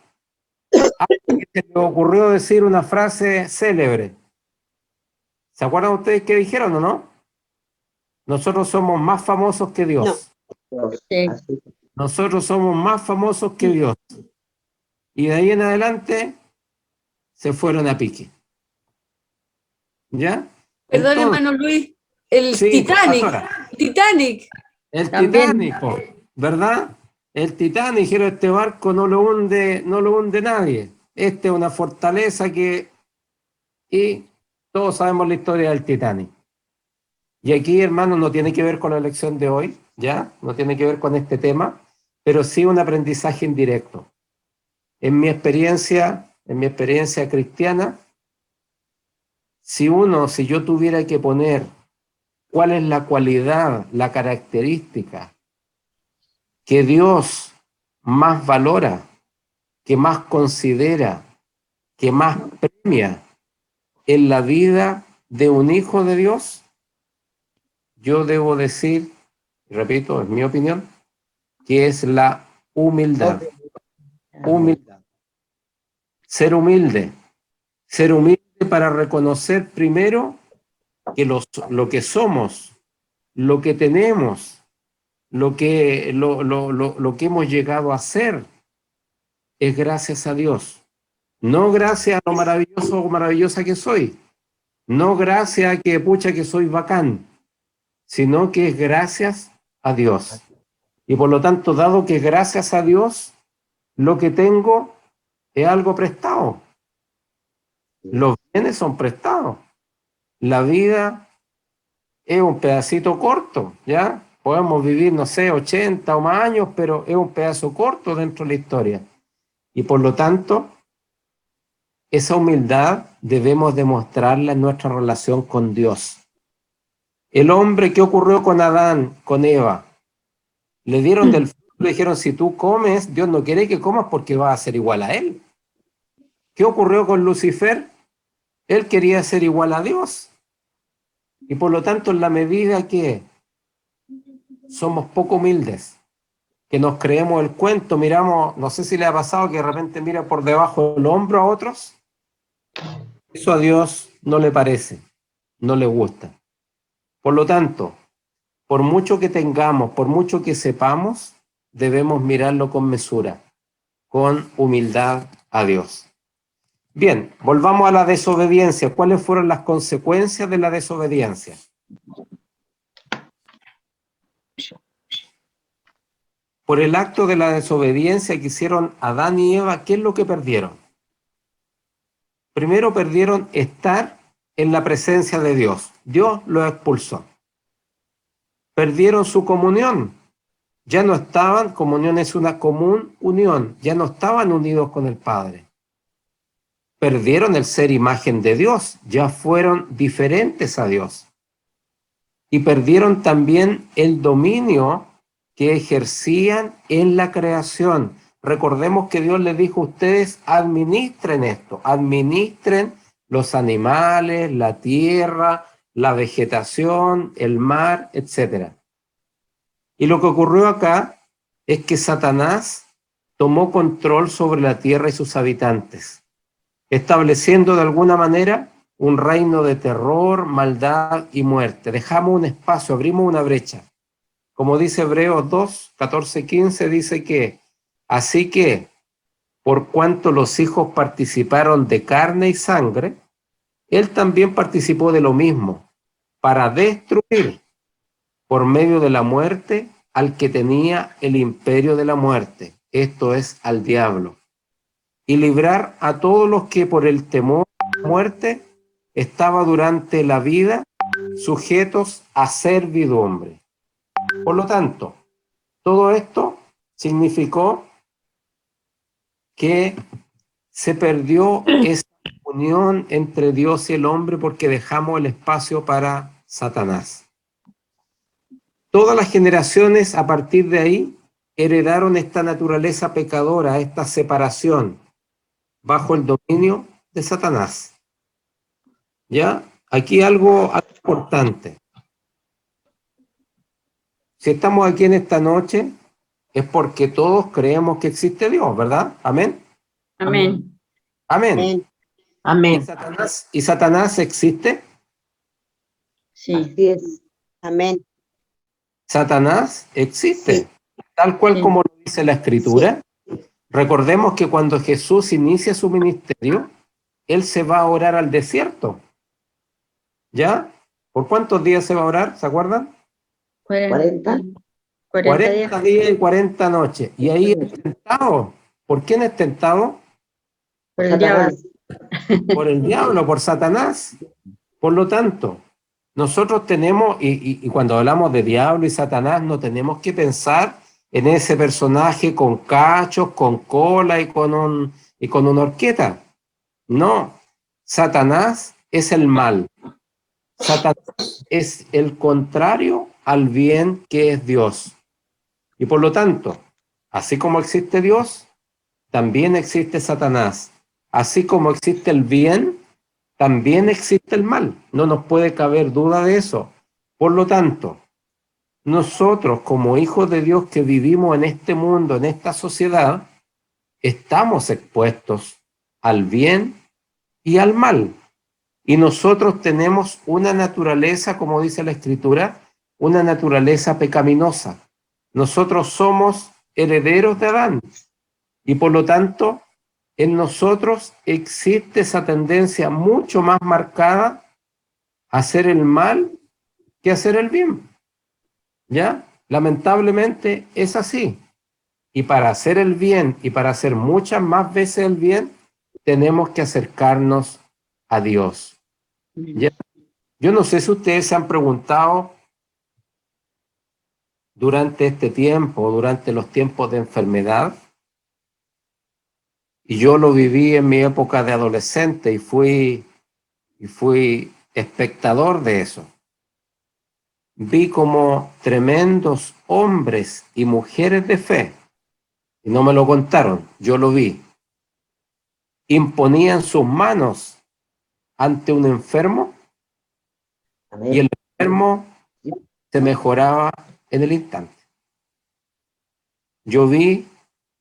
Hasta que se me ocurrió decir una frase célebre. ¿Se acuerdan ustedes qué dijeron o no? Nosotros somos más famosos que Dios. Sí. Nosotros somos más famosos que Dios. Y de ahí en adelante se fueron a pique. ¿Ya? Perdón, Entonces, hermano Luis, el sí, Titanic. pastora. Titanic. El También. Titanic, ¿verdad? El Titanic, dijeron, este barco no lo hunde nadie. Este es una fortaleza que... Y todos sabemos la historia del Titanic. Y aquí, hermano, no tiene que ver con la elección de hoy, ¿ya? No tiene que ver con este tema, pero sí un aprendizaje indirecto. En mi experiencia cristiana, si yo tuviera que poner cuál es la cualidad, la característica que Dios más valora, que más considera, que más premia en la vida de un hijo de Dios, yo debo decir, repito, es mi opinión, que es la humildad. Humildad. Ser humilde. Ser humilde para reconocer primero que lo que somos, lo que tenemos, lo que hemos llegado a ser, es gracias a Dios. No gracias a lo maravilloso o maravillosa que soy. No gracias a que pucha que soy bacán, sino que es gracias a Dios. Y por lo tanto, dado que gracias a Dios, lo que tengo es algo prestado. Los bienes son prestados. La vida es un pedacito corto, ¿ya? Podemos vivir, no sé, 80 o más años, pero es un pedazo corto dentro de la historia. Y por lo tanto, esa humildad debemos demostrarla en nuestra relación con Dios. El hombre, ¿qué ocurrió con Adán, con Eva? Le dieron del fruto, le dijeron, si tú comes, Dios no quiere que comas porque vas a ser igual a Él. ¿Qué ocurrió con Lucifer? Él quería ser igual a Dios. Y por lo tanto, en la medida que somos poco humildes, que nos creemos el cuento, miramos, no sé si le ha pasado que de repente mira por debajo del hombro a otros, eso a Dios no le parece, no le gusta. Por lo tanto, por mucho que tengamos, por mucho que sepamos, debemos mirarlo con mesura, con humildad a Dios. Bien, volvamos a la desobediencia. ¿Cuáles fueron las consecuencias de la desobediencia? Por el acto de la desobediencia que hicieron Adán y Eva, ¿qué es lo que perdieron? Primero perdieron estar en la presencia de Dios. Dios los expulsó. Perdieron su comunión. Ya no estaban, comunión es una común unión, ya no estaban unidos con el Padre. Perdieron el ser imagen de Dios, ya fueron diferentes a Dios. Y perdieron también el dominio que ejercían en la creación. Recordemos que Dios les dijo a ustedes, administren esto, administren los animales, la tierra, la vegetación, el mar, etc. Y lo que ocurrió acá es que Satanás tomó control sobre la tierra y sus habitantes, estableciendo de alguna manera un reino de terror, maldad y muerte. Dejamos un espacio, abrimos una brecha. Como dice Hebreos 2, 14, 15, dice que, así que, por cuanto los hijos participaron de carne y sangre, él también participó de lo mismo, para destruir por medio de la muerte al que tenía el imperio de la muerte, esto es, al diablo, y librar a todos los que por el temor a la muerte estaba durante la vida sujetos a servidumbre. Por lo tanto, todo esto significó que se perdió esa unión entre Dios y el hombre porque dejamos el espacio para Satanás. Todas las generaciones a partir de ahí heredaron esta naturaleza pecadora, esta separación bajo el dominio de Satanás. ¿Ya? Aquí algo importante. Si estamos aquí en esta noche es porque todos creemos que existe Dios, ¿verdad? Amén. Amén. Amén. Amén. ¿Y Satanás existe? Sí. Así es. Amén. Satanás existe, Sí. tal cual Sí. como lo dice la Escritura. Recordemos que cuando Jesús inicia su ministerio, Él se va a orar al desierto. ¿Ya? ¿Por cuántos días se va a orar? ¿Se acuerdan? 40. 40 días y 40 noches. Y ahí es tentado. ¿Por quién es tentado? Por el diablo. Por el diablo, por Satanás. Por lo tanto, nosotros tenemos, y cuando hablamos de diablo y Satanás, no tenemos que pensar en ese personaje con cachos, con cola y con una horqueta. No, Satanás es el mal. Satanás es el contrario al bien que es Dios. Y por lo tanto, así como existe Dios, también existe Satanás. Así como existe el bien, también existe el mal. No nos puede caber duda de eso. Por lo tanto, nosotros como hijos de Dios que vivimos en este mundo, en esta sociedad, estamos expuestos al bien y al mal. Y nosotros tenemos una naturaleza, como dice la Escritura, una naturaleza pecaminosa. Nosotros somos herederos de Adán. Y por lo tanto, en nosotros existe esa tendencia mucho más marcada a hacer el mal que a hacer el bien. ¿Ya? Lamentablemente es así. Y para hacer el bien y para hacer muchas más veces el bien, tenemos que acercarnos a Dios. ¿Ya? Yo no sé si ustedes se han preguntado durante este tiempo, durante los tiempos de enfermedad, y yo lo viví en mi época de adolescente y fui espectador de eso. Vi como tremendos hombres y mujeres de fe, y no me lo contaron, yo lo vi, imponían sus manos ante un enfermo y el enfermo se mejoraba en el instante. Yo vi,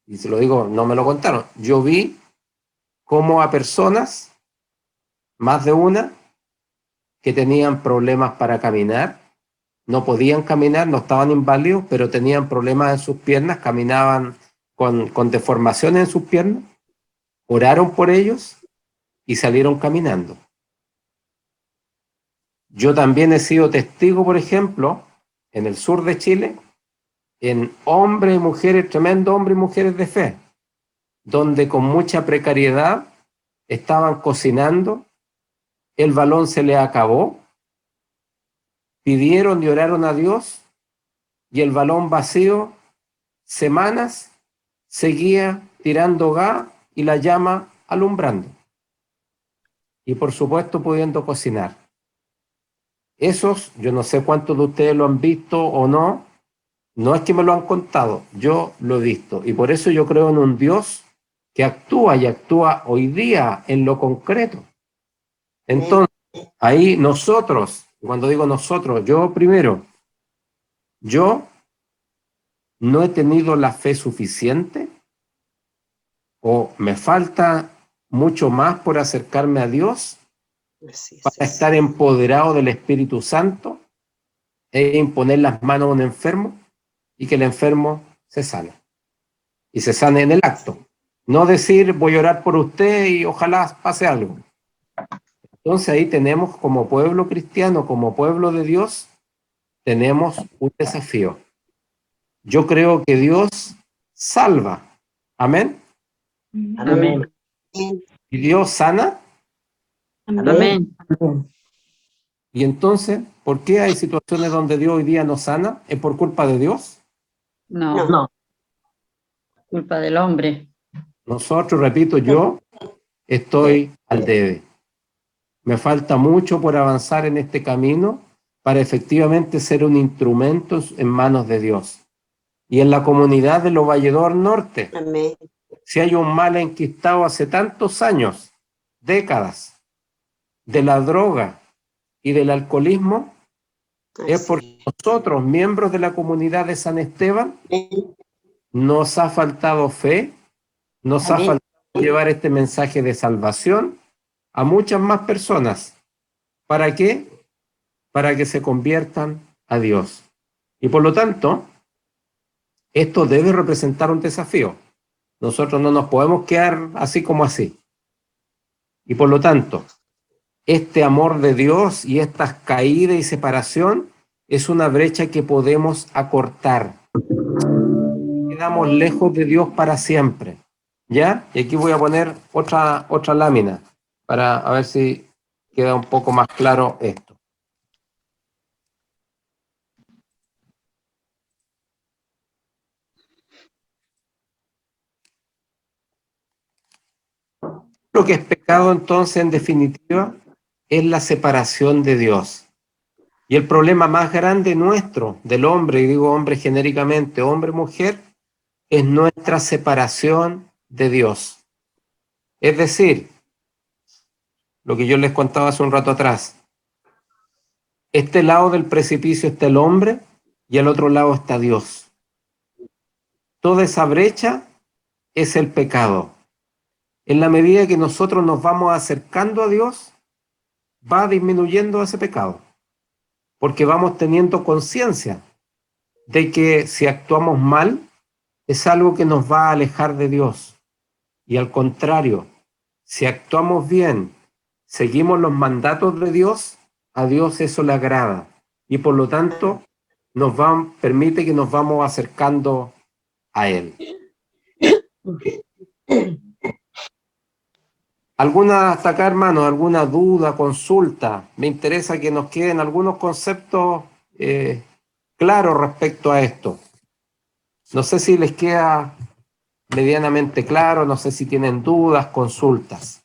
y se lo digo, no me lo contaron, yo vi cómo a personas, más de una, que tenían problemas para caminar, no podían caminar, no estaban inválidos, pero tenían problemas en sus piernas, caminaban con deformaciones en sus piernas, oraron por ellos y salieron caminando. Yo también he sido testigo, por ejemplo, en el sur de Chile, en hombres y mujeres, tremendos hombres y mujeres de fe, donde con mucha precariedad estaban cocinando, el balón se les acabó, pidieron y oraron a Dios, y el balón vacío, semanas, seguía tirando gas y la llama alumbrando. Y por supuesto pudiendo cocinar. Esos, yo no sé cuántos de ustedes lo han visto o no, no es que me lo han contado, yo lo he visto. Y por eso yo creo en un Dios que actúa y actúa hoy día en lo concreto. Entonces, ahí nosotros, cuando digo nosotros, yo primero, yo no he tenido la fe suficiente o me falta mucho más por acercarme a Dios para estar empoderado del Espíritu Santo e imponer las manos a un enfermo y que el enfermo se sane. Y se sane en el acto. No decir, voy a orar por usted y ojalá pase algo. Entonces ahí tenemos como pueblo cristiano, como pueblo de Dios, tenemos un desafío. Yo creo que Dios salva. Amén. Amén. Y Dios sana. Amén. Y entonces, ¿por qué hay situaciones donde Dios hoy día no sana? ¿Es por culpa de Dios? No. Culpa del hombre. Nosotros, repito, yo estoy al debe. Me falta mucho por avanzar en este camino para efectivamente ser un instrumento en manos de Dios. Y en la comunidad de Los Valledor Norte, si hay un mal enquistado hace tantos años, décadas, de la droga y del alcoholismo, es porque nosotros, miembros de la comunidad de San Esteban, nos ha faltado fe, nos ha faltado llevar este mensaje de salvación a muchas más personas. ¿Para qué? Para que se conviertan a Dios. Y por lo tanto, esto debe representar un desafío. Nosotros no nos podemos quedar así como así. Y por lo tanto, este amor de Dios y estas caídas y separación es una brecha que podemos acortar. Quedamos lejos de Dios para siempre. ¿Ya? Y aquí voy a poner otra lámina para a ver si queda un poco más claro esto. Lo que es pecado entonces, en definitiva, es la separación de Dios. Y el problema más grande nuestro, del hombre, y digo hombre genéricamente, hombre-mujer, es nuestra separación de Dios. Es decir, lo que yo les contaba hace un rato atrás, este lado del precipicio está el hombre y al otro lado está Dios. Toda esa brecha es el pecado. En la medida que nosotros nos vamos acercando a Dios, va disminuyendo ese pecado, porque vamos teniendo conciencia de que si actuamos mal, es algo que nos va a alejar de Dios. Y al contrario, si actuamos bien, seguimos los mandatos de Dios, a Dios eso le agrada. Y por lo tanto, permite que nos vamos acercando a Él. ¿Alguna hasta acá, hermano? ¿Alguna duda, consulta? Me interesa que nos queden algunos conceptos claros respecto a esto. No sé si les queda medianamente claro, no sé si tienen dudas, consultas.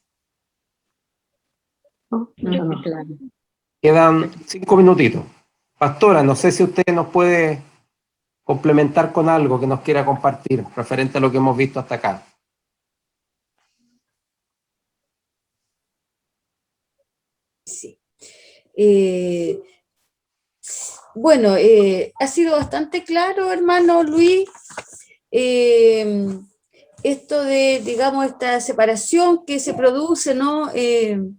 Claro. Quedan 5 minutitos. Pastora, no sé si usted nos puede complementar con algo que nos quiera compartir referente a lo que hemos visto hasta acá. Sí. Bueno, ha sido bastante claro, hermano Luis, esto de, digamos, esta separación que se produce, ¿no? En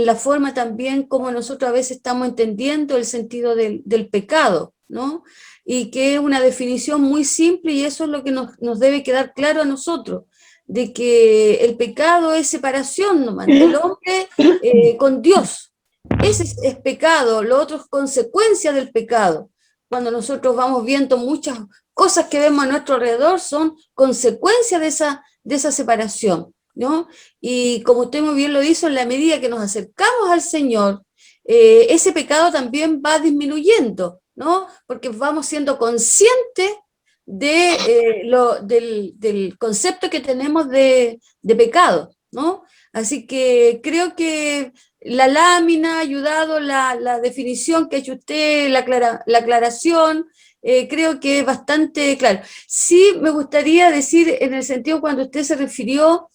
la forma también como nosotros a veces estamos entendiendo el sentido del pecado, ¿no? Y que es una definición muy simple y eso es lo que nos debe quedar claro a nosotros, de que el pecado es separación nomás del hombre con Dios. Ese es pecado, lo otro es consecuencia del pecado. Cuando nosotros vamos viendo muchas cosas que vemos a nuestro alrededor son consecuencia de esa separación, ¿no? Y como usted muy bien lo hizo, en la medida que nos acercamos al Señor, ese pecado también va disminuyendo, ¿no? Porque vamos siendo conscientes del concepto que tenemos de pecado, ¿no? Así que creo que la lámina ha ayudado, la definición que ha hecho usted, la aclaración, creo que es bastante claro. Sí me gustaría decir, en el sentido cuando usted se refirió,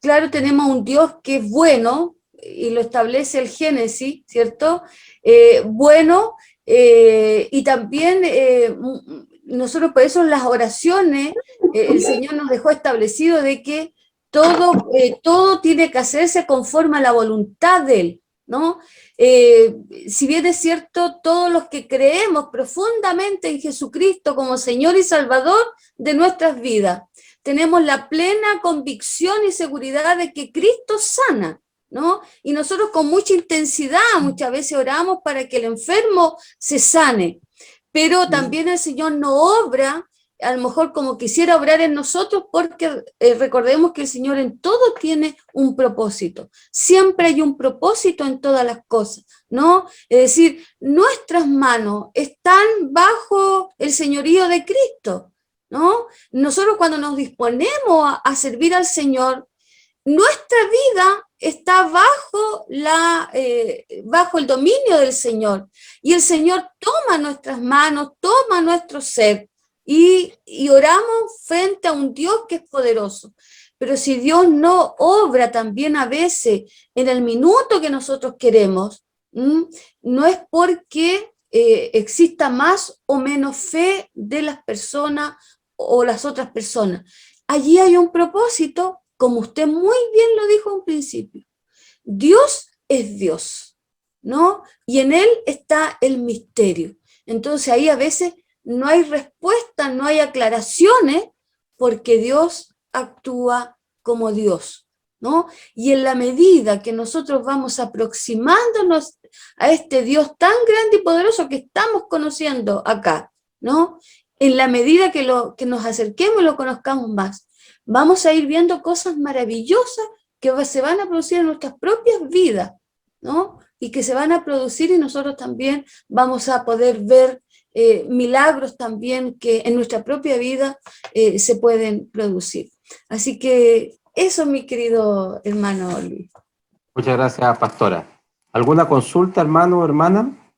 claro, tenemos un Dios que es bueno, y lo establece el Génesis, ¿cierto? Bueno, y también nosotros por eso en las oraciones, el Señor nos dejó establecido de que todo tiene que hacerse conforme a la voluntad de Él, ¿no? Si bien es cierto, todos los que creemos profundamente en Jesucristo como Señor y Salvador de nuestras vidas, tenemos la plena convicción y seguridad de que Cristo sana, ¿no? Y nosotros con mucha intensidad muchas veces oramos para que el enfermo se sane, pero también el Señor no obra a lo mejor como quisiera obrar en nosotros, porque recordemos que el Señor en todo tiene un propósito. Siempre hay un propósito en todas las cosas, ¿no? Es decir, nuestras manos están bajo el señorío de Cristo, ¿no? Nosotros cuando nos disponemos a servir al Señor, nuestra vida está bajo el dominio del Señor, y el Señor toma nuestras manos, toma nuestro ser, y oramos frente a un Dios que es poderoso. Pero si Dios no obra también a veces en el minuto que nosotros queremos, no es porque exista más o menos fe de las personas o las otras personas. Allí hay un propósito, como usted muy bien lo dijo en un principio. Dios es Dios, ¿no? Y en Él está el misterio. Entonces ahí a veces no hay respuesta, no hay aclaraciones, porque Dios actúa como Dios, ¿no? Y en la medida que nosotros vamos aproximándonos a este Dios tan grande y poderoso que estamos conociendo acá, ¿no? En la medida que nos acerquemos y lo conozcamos más, vamos a ir viendo cosas maravillosas que se van a producir en nuestras propias vidas, ¿no? Y que se van a producir y nosotros también vamos a poder ver milagros también que en nuestra propia vida se pueden producir. Así que eso, mi querido hermano Luis. Muchas gracias, pastora. ¿Alguna consulta, hermano o hermana?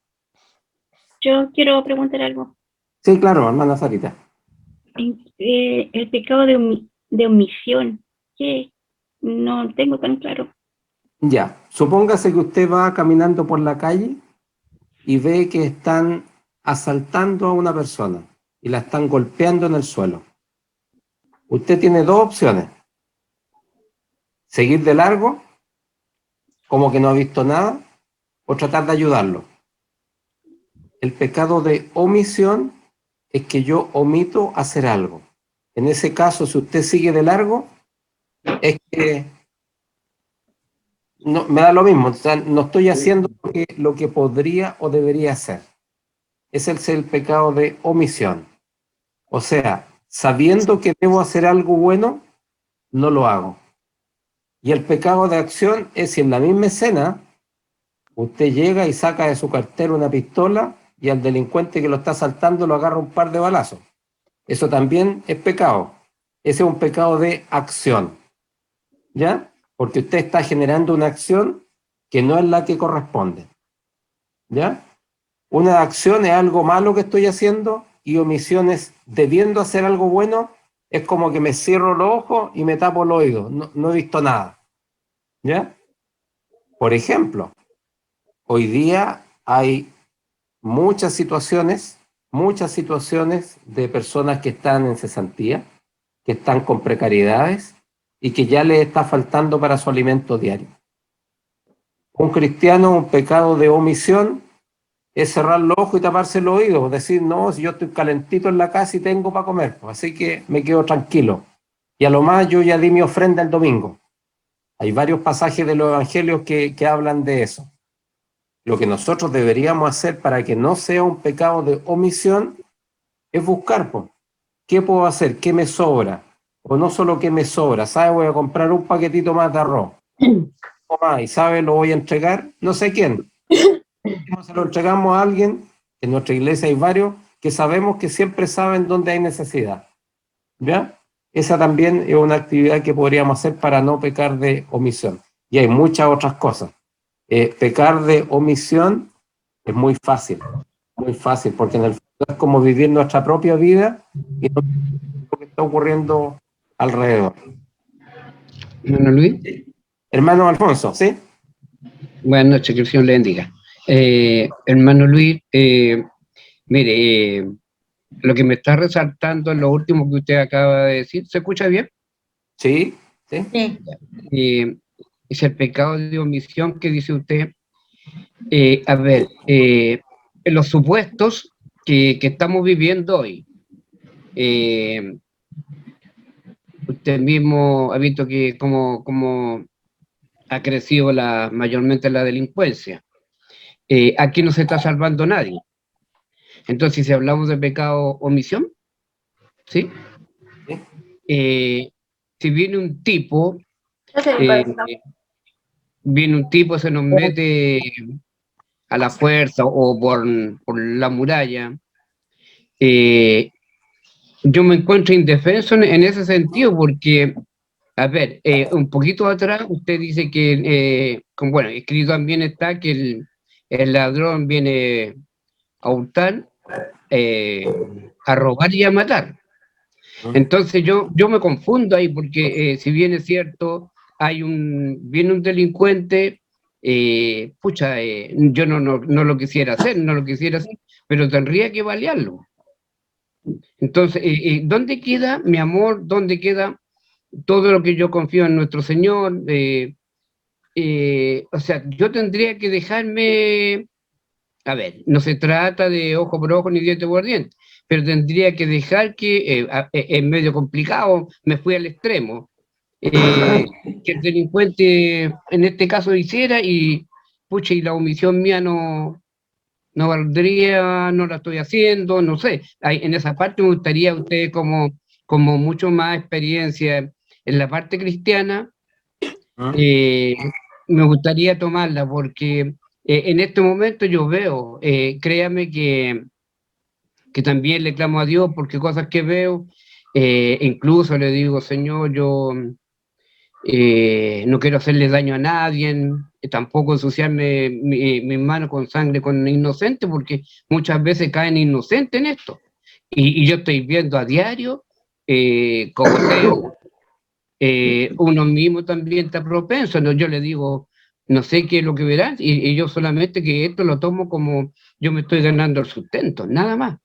Yo quiero preguntar algo. Sí, claro, hermana Sarita. El pecado de omisión, que no tengo tan claro. Ya, supóngase que usted va caminando por la calle y ve que están asaltando a una persona y la están golpeando en el suelo. Usted tiene dos opciones: seguir de largo, como que no ha visto nada, o tratar de ayudarlo. El pecado de omisión es que yo omito hacer algo. En ese caso, si usted sigue de largo, es que no, me da lo mismo, o sea, no estoy haciendo lo que podría o debería hacer. Ese es el pecado de omisión. O sea, sabiendo que debo hacer algo bueno, no lo hago. Y el pecado de acción es si en la misma escena usted llega y saca de su cartera una pistola y al delincuente que lo está asaltando lo agarra un par de balazos. Eso también es pecado. Ese es un pecado de acción, ¿ya? Porque usted está generando una acción que no es la que corresponde, ¿ya? Una acción es algo malo que estoy haciendo y omisiones debiendo hacer algo bueno es como que me cierro los ojos y me tapo los oídos. No he visto nada, ¿ya? Por ejemplo, hoy día hay muchas situaciones de personas que están en cesantía, que están con precariedades y que ya les está faltando para su alimento diario. Un cristiano, un pecado de omisión es cerrar los ojos y taparse los oídos, decir, no, si yo estoy calentito en la casa y tengo para comer, pues, así que me quedo tranquilo. Y a lo más yo ya di mi ofrenda el domingo. Hay varios pasajes de los evangelios que hablan de eso. Lo que nosotros deberíamos hacer para que no sea un pecado de omisión es buscar, pues, ¿qué puedo hacer? ¿Qué me sobra? O no solo qué me sobra, ¿sabe? Voy a comprar un paquetito más de arroz. O más, y ¿sabe? Lo voy a entregar, no sé quién. Se lo entregamos a alguien, en nuestra iglesia hay varios, que sabemos que siempre saben dónde hay necesidad. ¿Ya? Esa también es una actividad que podríamos hacer para no pecar de omisión. Y hay muchas otras cosas. Pecar de omisión es muy fácil, porque en el fondo es como vivir nuestra propia vida y no lo que está ocurriendo alrededor. Hermano Luis. Hermano Alfonso, ¿sí? Buenas noches, que el Señor le bendiga. Hermano Luis, mire, lo que me está resaltando en lo último que usted acaba de decir, ¿se escucha bien? Sí, sí. Es el pecado de omisión que dice usted. A ver, en los supuestos que estamos viviendo hoy, usted mismo ha visto que como ha crecido mayormente la delincuencia. Aquí no se está salvando nadie. Entonces, si hablamos de pecado omisión, ¿sí? Si viene un tipo, se nos mete a la fuerza o por la muralla, yo me encuentro indefenso en ese sentido, porque, a ver, un poquito atrás usted dice que, bueno, escrito también está que el ladrón viene a hurtar, a robar y a matar. Entonces yo me confundo ahí, porque si bien es cierto, viene un delincuente, yo no lo quisiera hacer, pero tendría que balearlo. Entonces, ¿dónde queda mi amor? ¿Dónde queda todo lo que yo confío en nuestro Señor? O sea, yo tendría que dejarme, a ver, no se trata de ojo por ojo ni diente por diente, pero tendría que dejar que, es medio complicado, me fui al extremo, que el delincuente en este caso hiciera y la omisión mía no valdría, no la estoy haciendo, no sé. En esa parte me gustaría usted como mucho más experiencia en la parte cristiana, me gustaría tomarla, porque en este momento yo veo, créame que también le clamo a Dios, porque cosas que veo, incluso le digo, Señor, yo no quiero hacerle daño a nadie, tampoco ensuciarme mis manos con sangre con inocentes, porque muchas veces caen inocentes en esto. Y yo estoy viendo a diario, como uno mismo también está propenso, ¿no? Yo le digo, no sé qué es lo que verán, y yo solamente que esto lo tomo como yo me estoy ganando el sustento, nada más.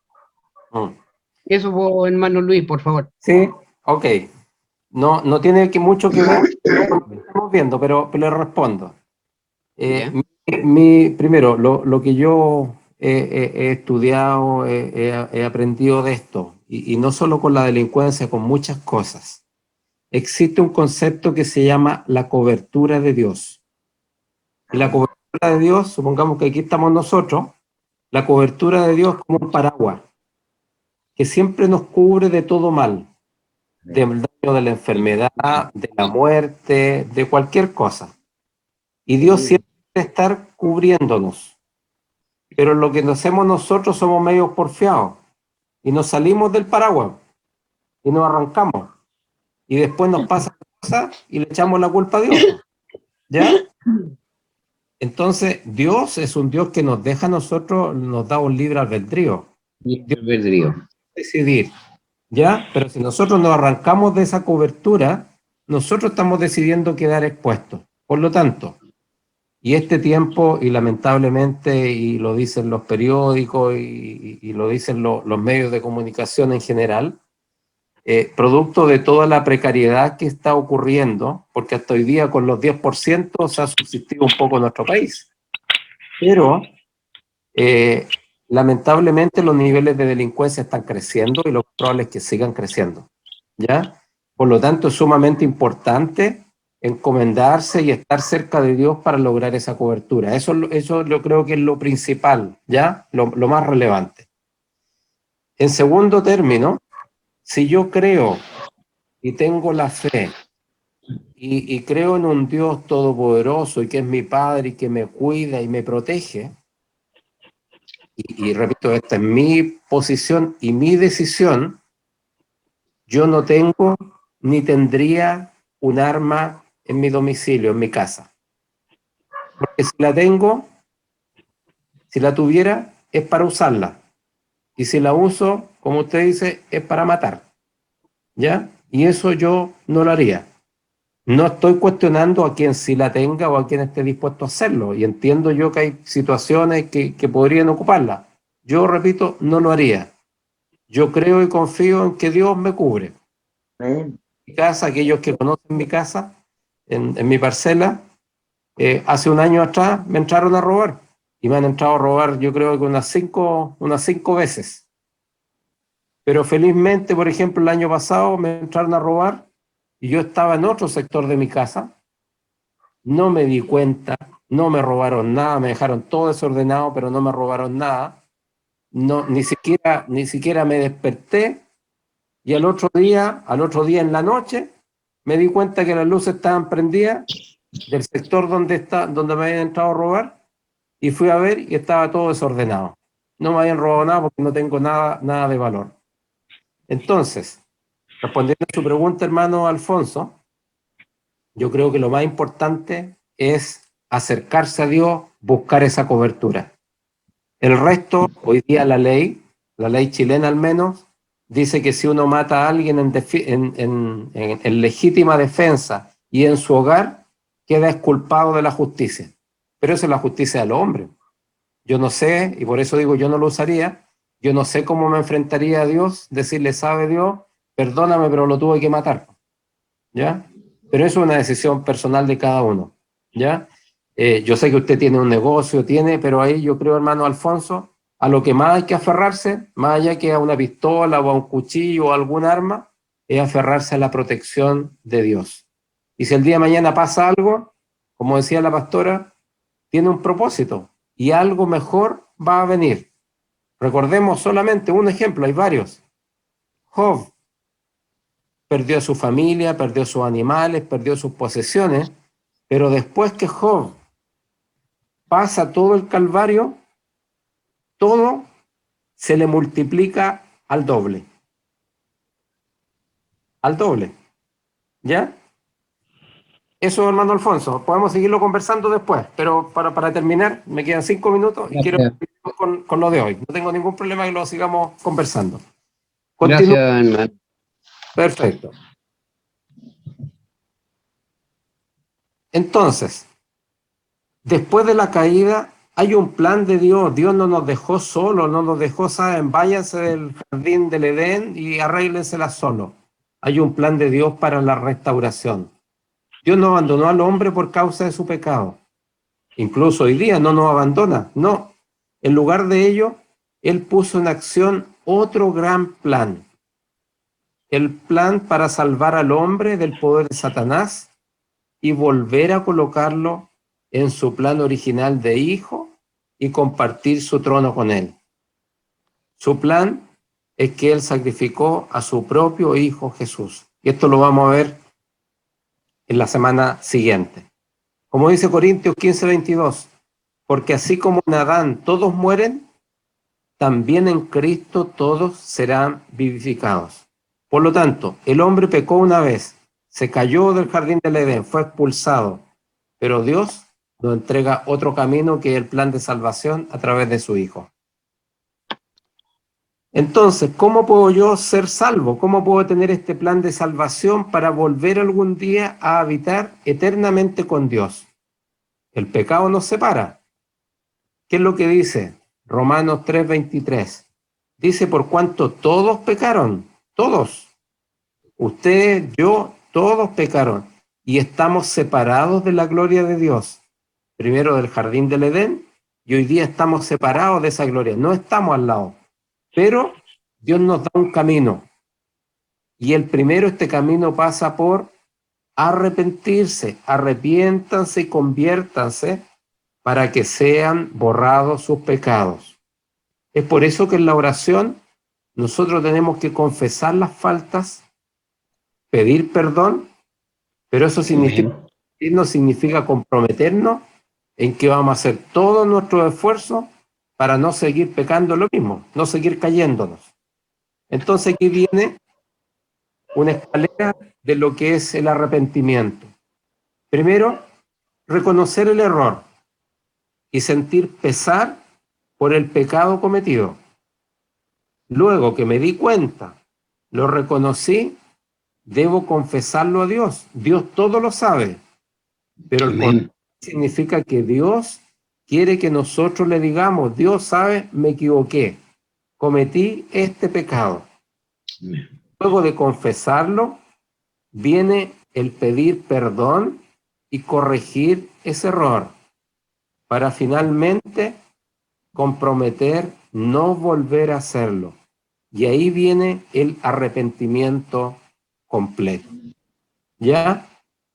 Eso vos, hermano Luis, por favor. Sí, ok. No tiene mucho que ver con lo que estamos viendo, pero le respondo. Primero, lo que yo he estudiado, he aprendido de esto, y no solo con la delincuencia, con muchas cosas. Existe un concepto que se llama la cobertura de Dios. Y la cobertura de Dios, supongamos que aquí estamos nosotros, la cobertura de Dios es como un paraguas, que siempre nos cubre de todo mal. del daño de la enfermedad, de la muerte, de cualquier cosa. Y Dios siempre quiere estar cubriéndonos. Pero lo que hacemos nosotros somos medios porfiados. Y nos salimos del paraguas. Y nos arrancamos. Y después nos pasa cosas y le echamos la culpa a Dios. ¿Ya? Entonces, Dios es un Dios que nos deja a nosotros, nos da un libre albedrío. Libre albedrío. Decidir. ¿Ya? Pero si nosotros nos arrancamos de esa cobertura, nosotros estamos decidiendo quedar expuestos. Por lo tanto, y este tiempo, y lamentablemente, y lo dicen los periódicos, y lo dicen los medios de comunicación en general, producto de toda la precariedad que está ocurriendo, porque hasta hoy día con los 10% se ha subsistido un poco nuestro país. Pero, lamentablemente, los niveles de delincuencia están creciendo y lo probable es que sigan creciendo, ¿ya? Por lo tanto, es sumamente importante encomendarse y estar cerca de Dios para lograr esa cobertura. Eso yo creo que es lo principal, ¿ya? Lo más relevante. En segundo término, si yo creo y tengo la fe y creo en un Dios todopoderoso y que es mi Padre y que me cuida y me protege, y repito, esta es mi posición y mi decisión, yo no tengo ni tendría un arma en mi domicilio, en mi casa. Porque si la tengo, si la tuviera, es para usarla. Y si la uso, como usted dice, es para matar. ¿Ya? Y eso yo no lo haría. No estoy cuestionando a quien sí la tenga o a quien esté dispuesto a hacerlo. Y entiendo yo que hay situaciones que podrían ocuparla. Yo, repito, no lo haría. Yo creo y confío en que Dios me cubre. Mi casa, aquellos que conocen mi casa, en mi parcela, hace un año atrás me entraron a robar. Y me han entrado a robar, yo creo que unas cinco veces. Pero felizmente, por ejemplo, el año pasado me entraron a robar y yo estaba en otro sector de mi casa. No me di cuenta, no me robaron nada, me dejaron todo desordenado, pero no me robaron nada. No, ni siquiera me desperté. Y al otro día en la noche, me di cuenta que las luces estaban prendidas del sector donde me habían entrado a robar, y fui a ver y estaba todo desordenado. No me habían robado nada porque no tengo nada de valor. Entonces, respondiendo a su pregunta, hermano Alfonso, yo creo que lo más importante es acercarse a Dios, buscar esa cobertura. El resto, hoy día la ley chilena al menos, dice que si uno mata a alguien en legítima defensa y en su hogar, queda exculpado de la justicia. Pero eso es la justicia del hombre. Yo no sé, y por eso digo yo no lo usaría, yo no sé cómo me enfrentaría a Dios, decirle, sabe Dios, perdóname, pero lo tuve que matar. ¿Ya? Pero eso es una decisión personal de cada uno. ¿Ya? Yo sé que usted tiene un negocio, pero ahí yo creo, hermano Alfonso, a lo que más hay que aferrarse, más allá que a una pistola o a un cuchillo o a algún arma, es aferrarse a la protección de Dios. Y si el día de mañana pasa algo, como decía la pastora, tiene un propósito y algo mejor va a venir. Recordemos solamente un ejemplo, hay varios. Job perdió a su familia, perdió sus animales, perdió sus posesiones, pero después que Job pasa todo el calvario, todo se le multiplica al doble. Al doble. ¿Ya? Eso, hermano Alfonso, podemos seguirlo conversando después, pero para terminar, me quedan 5 minutos y quiero continuar con lo de hoy. No tengo ningún problema que lo sigamos conversando. Gracias, hermano. Perfecto. Entonces, después de la caída, hay un plan de Dios. Dios no nos dejó solos, no nos dejó, saben, váyanse del jardín del Edén y arréglensela solo. Hay un plan de Dios para la restauración. Dios no abandonó al hombre por causa de su pecado. Incluso hoy día no nos abandona. No. En lugar de ello, Él puso en acción otro gran plan. El plan para salvar al hombre del poder de Satanás y volver a colocarlo en su plan original de hijo y compartir su trono con Él. Su plan es que Él sacrificó a su propio Hijo Jesús. Y esto lo vamos a ver en la semana siguiente. Como dice Corintios 15:22, porque así como en Adán todos mueren, también en Cristo todos serán vivificados. Por lo tanto, el hombre pecó una vez, se cayó del jardín del Edén, fue expulsado, pero Dios nos entrega otro camino que es el plan de salvación a través de su Hijo. Entonces, ¿cómo puedo yo ser salvo? ¿Cómo puedo tener este plan de salvación para volver algún día a habitar eternamente con Dios? El pecado nos separa. ¿Qué es lo que dice Romanos 3:23? Dice, por cuanto todos pecaron, todos, usted, yo, todos pecaron, y estamos separados de la gloria de Dios. Primero del jardín del Edén, y hoy día estamos separados de esa gloria, no estamos al lado. Pero Dios nos da un camino. Y el primero, este camino pasa por arrepentirse. Arrepiéntanse y conviértanse para que sean borrados sus pecados. Es por eso que en la oración nosotros tenemos que confesar las faltas, pedir perdón, pero eso no significa comprometernos en que vamos a hacer todo nuestro esfuerzo para no seguir pecando lo mismo, no seguir cayéndonos. Entonces aquí viene una escalera de lo que es el arrepentimiento. Primero, reconocer el error y sentir pesar por el pecado cometido. Luego que me di cuenta, lo reconocí, debo confesarlo a Dios. Dios todo lo sabe, pero el confesar significa que Dios quiere que nosotros le digamos, Dios sabe, me equivoqué, cometí este pecado. Luego de confesarlo, viene el pedir perdón y corregir ese error, para finalmente comprometer no volver a hacerlo. Y ahí viene el arrepentimiento completo. ¿Ya?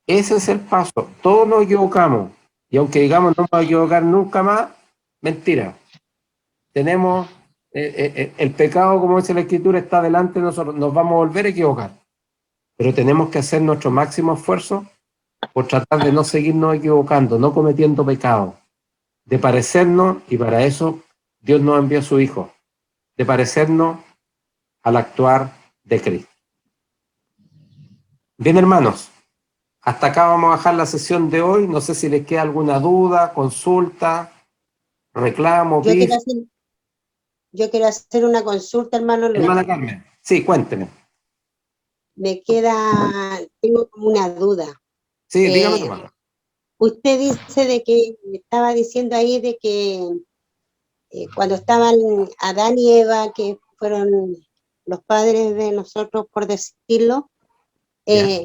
Ese es el paso. Todos nos equivocamos. Y aunque digamos no me voy a equivocar nunca más, mentira. Tenemos el pecado, como dice la Escritura, está delante de nosotros. Nos vamos a volver a equivocar. Pero tenemos que hacer nuestro máximo esfuerzo por tratar de no seguirnos equivocando, no cometiendo pecado, de parecernos, y para eso Dios nos envió a su Hijo, de parecernos al actuar de Cristo. Bien, hermanos, hasta acá vamos a dejar la sesión de hoy. No sé si les queda alguna duda, consulta, reclamo. Yo quiero hacer una consulta, hermano Luis. Hermana Carmen, sí, cuénteme. Tengo como una duda. Sí, dígame, hermano. Usted dice de que, estaba diciendo ahí de que cuando estaban Adán y Eva, que fueron los padres de nosotros, por decirlo, Eva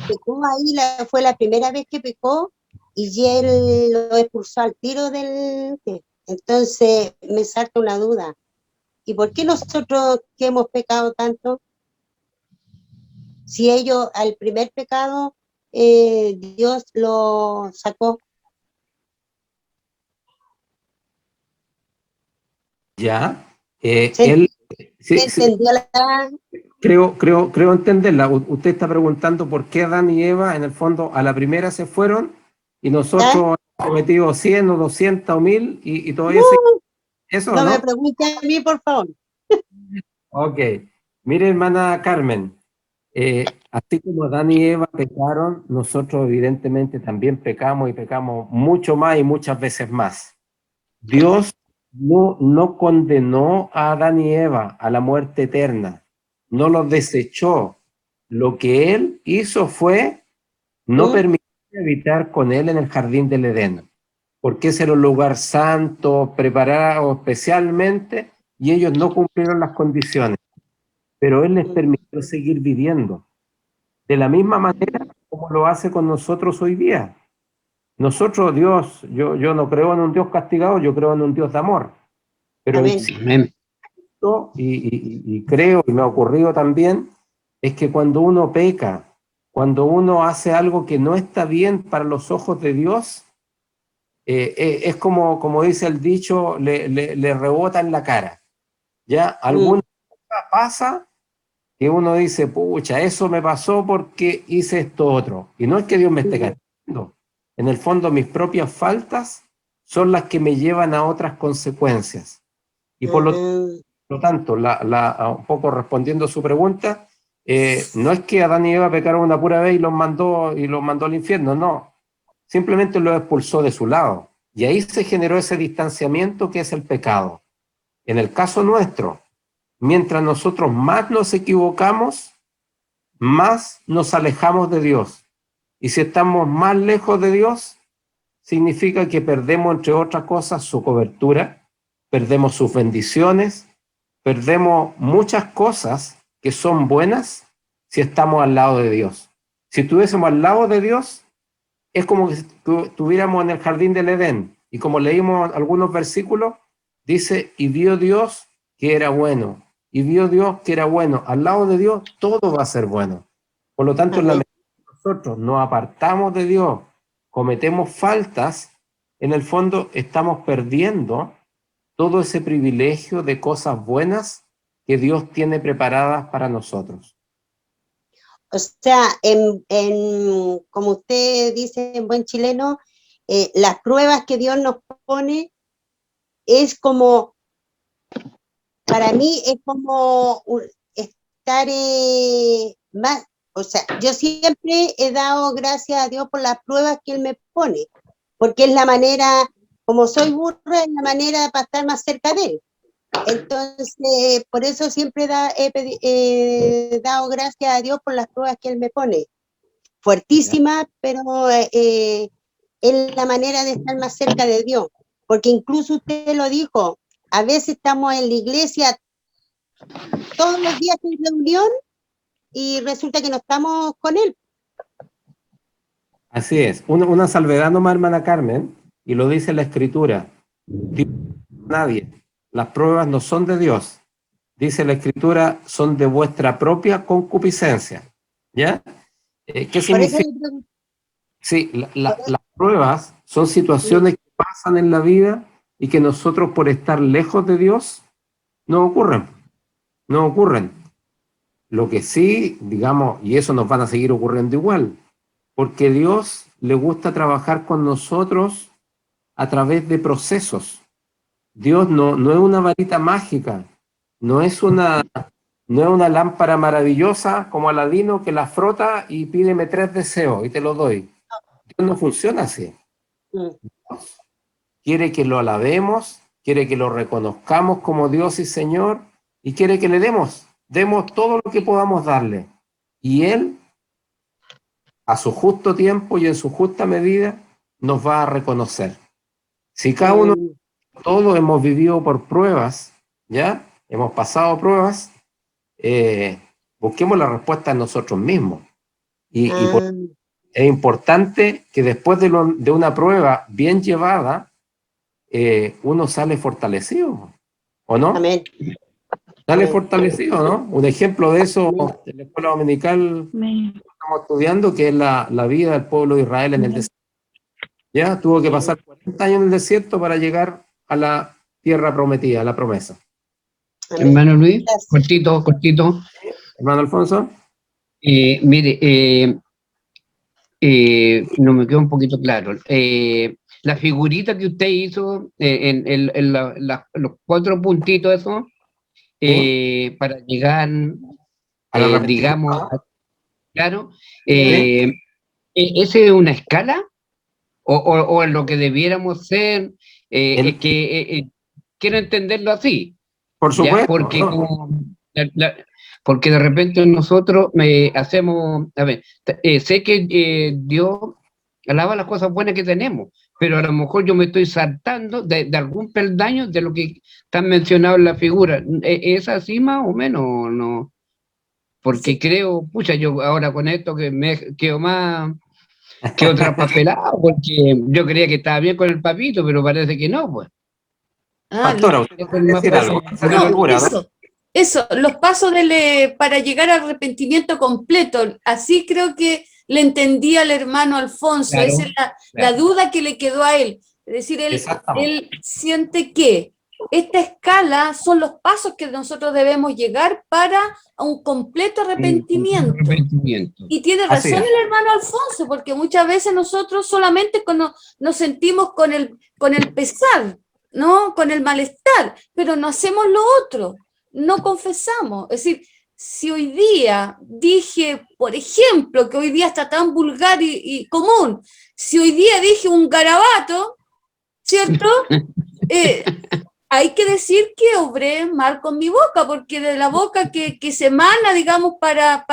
pecó ahí, fue la primera vez que pecó, y él lo expulsó al tiro del... Entonces me salta una duda. ¿Y por qué nosotros que hemos pecado tanto? Si ellos, al primer pecado, Dios lo sacó. Ya. Él... Sí, creo entenderla. Usted está preguntando por qué Adán y Eva, en el fondo, a la primera se fueron y nosotros hemos cometido 100 o 200 o 1000 y todavía eso, ¿no? No me pregunte a mí, por favor. Ok. Mire, hermana Carmen, así como Adán y Eva pecaron, nosotros evidentemente también pecamos, y pecamos mucho más y muchas veces más. Dios no condenó a Adán y Eva a la muerte eterna, no los desechó. Lo que él hizo fue no permitir habitar con él en el jardín del Edén, porque ese era un lugar santo, preparado especialmente, y ellos no cumplieron las condiciones, pero él les permitió seguir viviendo, de la misma manera como lo hace con nosotros hoy día. Nosotros, Dios, yo no creo en un Dios castigado, yo creo en un Dios de amor. Pero y creo, y me ha ocurrido también, es que cuando uno peca, cuando uno hace algo que no está bien para los ojos de Dios, es como dice el dicho, le rebota en la cara. ¿Ya? Algunas pasa que uno dice, pucha, eso me pasó porque hice esto otro. Y no es que Dios me esté castigando. En el fondo, mis propias faltas son las que me llevan a otras consecuencias. Y por lo tanto, un poco respondiendo a su pregunta, no es que Adán y Eva pecaron una pura vez y los mandó al infierno, no. Simplemente los expulsó de su lado. Y ahí se generó ese distanciamiento que es el pecado. En el caso nuestro, mientras nosotros más nos equivocamos, más nos alejamos de Dios. Y si estamos más lejos de Dios, significa que perdemos, entre otras cosas, su cobertura, perdemos sus bendiciones, perdemos muchas cosas que son buenas si estamos al lado de Dios. Si estuviésemos al lado de Dios, es como que estuviéramos en el jardín del Edén. Y como leímos algunos versículos, dice, y vio Dios que era bueno. Y vio Dios que era bueno. Al lado de Dios, todo va a ser bueno. Por lo tanto, en la medida que nosotros nos apartamos de Dios, cometemos faltas, en el fondo estamos perdiendo todo ese privilegio de cosas buenas que Dios tiene preparadas para nosotros. O sea, como usted dice en buen chileno, las pruebas que Dios nos pone es como, para mí es como estar más, o sea, yo siempre he dado gracias a Dios por las pruebas que Él me pone, porque es la manera, como soy burra, es la manera para estar más cerca de Él. Entonces, por eso siempre he dado gracias a Dios por las pruebas que Él me pone. Fuertísimas, pero es la manera de estar más cerca de Dios. Porque incluso usted lo dijo, a veces estamos en la iglesia todos los días en reunión y resulta que no estamos con Él. Así es. Una salvedad nomás, hermana Carmen, y lo dice la Escritura. Dios, nadie. Las pruebas no son de Dios. Dice la Escritura, son de vuestra propia concupiscencia. ¿Ya? ¿Qué significa? Sí, las pruebas son situaciones que pasan en la vida y que nosotros, por estar lejos de Dios, no ocurren. No ocurren. Lo que sí, digamos, y eso nos van a seguir ocurriendo igual, porque Dios le gusta trabajar con nosotros a través de procesos. Dios no es una varita mágica, no es una lámpara maravillosa como Aladino que la frota y pídeme 3 deseos y te los doy. Dios no funciona así. Dios quiere que lo alabemos, quiere que lo reconozcamos como Dios y Señor y quiere que le demos todo lo que podamos darle. Y Él, a su justo tiempo y en su justa medida, nos va a reconocer. Si cada uno, todos hemos vivido por pruebas, ¿ya? Hemos pasado pruebas, busquemos la respuesta en nosotros mismos. Es importante que después de una prueba bien llevada, uno sale fortalecido, ¿o no? Amén. Sale fortalecido, ¿no? Un ejemplo de eso en la escuela dominical que estamos estudiando, que es la vida del pueblo de Israel en el desierto. Ya tuvo que pasar 40 años en el desierto para llegar a la tierra prometida, a la promesa. Hermano Luis, cortito. Hermano Alfonso. Mire, no me quedó un poquito claro. La figurita que usted hizo en los 4 puntitos, eso, para llegar, digamos, claro, ¿ese es una escala? ¿O en lo que debiéramos ser? Quiero entenderlo así. Por supuesto. Porque, porque de repente nosotros hacemos, a ver, sé que Dios alaba las cosas buenas que tenemos, pero a lo mejor yo me estoy saltando de algún peldaño de lo que está mencionado en la figura. ¿Es así más o menos o no? Porque creo, pucha, yo ahora con esto que me quedo más que otra papelada, porque yo creía que estaba bien con el papito, pero parece que no, pues. Pastora, eso, los pasos para llegar al arrepentimiento completo, así creo que le entendí al hermano Alfonso, claro, esa es la duda que le quedó a él, es decir, él siente que esta escala son los pasos que nosotros debemos llegar para un completo arrepentimiento. Y tiene Así razón es. el hermano Alfonso, porque muchas veces nosotros solamente nos sentimos con el pesar, ¿no? Con el malestar, pero no hacemos lo otro, no confesamos. Es decir, si hoy día dije, por ejemplo, que hoy día está tan vulgar y común, si hoy día dije un garabato, ¿cierto? Hay que decir que obré mal con mi boca, porque de la boca que se emana, digamos, para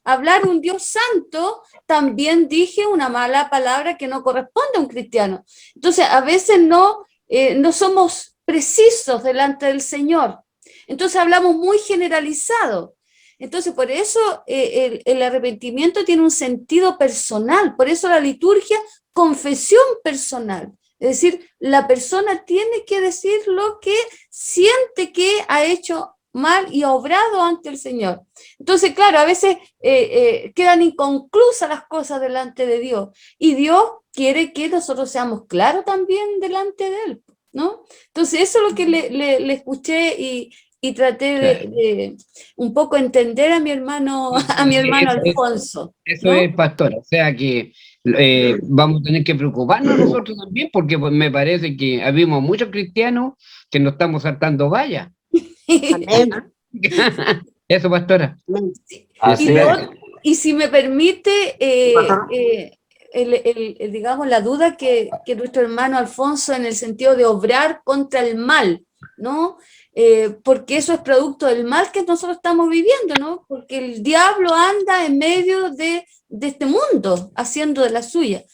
hablar de un Dios santo, también dije una mala palabra que no corresponde a un cristiano. Entonces, a veces no somos precisos delante del Señor. Entonces, hablamos muy generalizado. Entonces, por eso el arrepentimiento tiene un sentido personal, por eso la liturgia, confesión personal. Es decir, la persona tiene que decir lo que siente que ha hecho mal y ha obrado ante el Señor. Entonces, claro, a veces quedan inconclusas las cosas delante de Dios, y Dios quiere que nosotros seamos claros también delante de Él, ¿no? Entonces, eso es lo que le escuché y traté de un poco entender a mi hermano Alfonso. Eso ¿no? es, pastora. O sea que vamos a tener que preocuparnos nosotros también, porque pues, me parece que habemos muchos cristianos que nos estamos saltando vallas. Eso, pastora. Y si me permite, digamos, la duda que nuestro hermano Alfonso, en el sentido de obrar contra el mal, ¿no? Porque eso es producto del mal que nosotros estamos viviendo, ¿no? Porque el diablo anda en medio de este mundo, haciendo de la suya.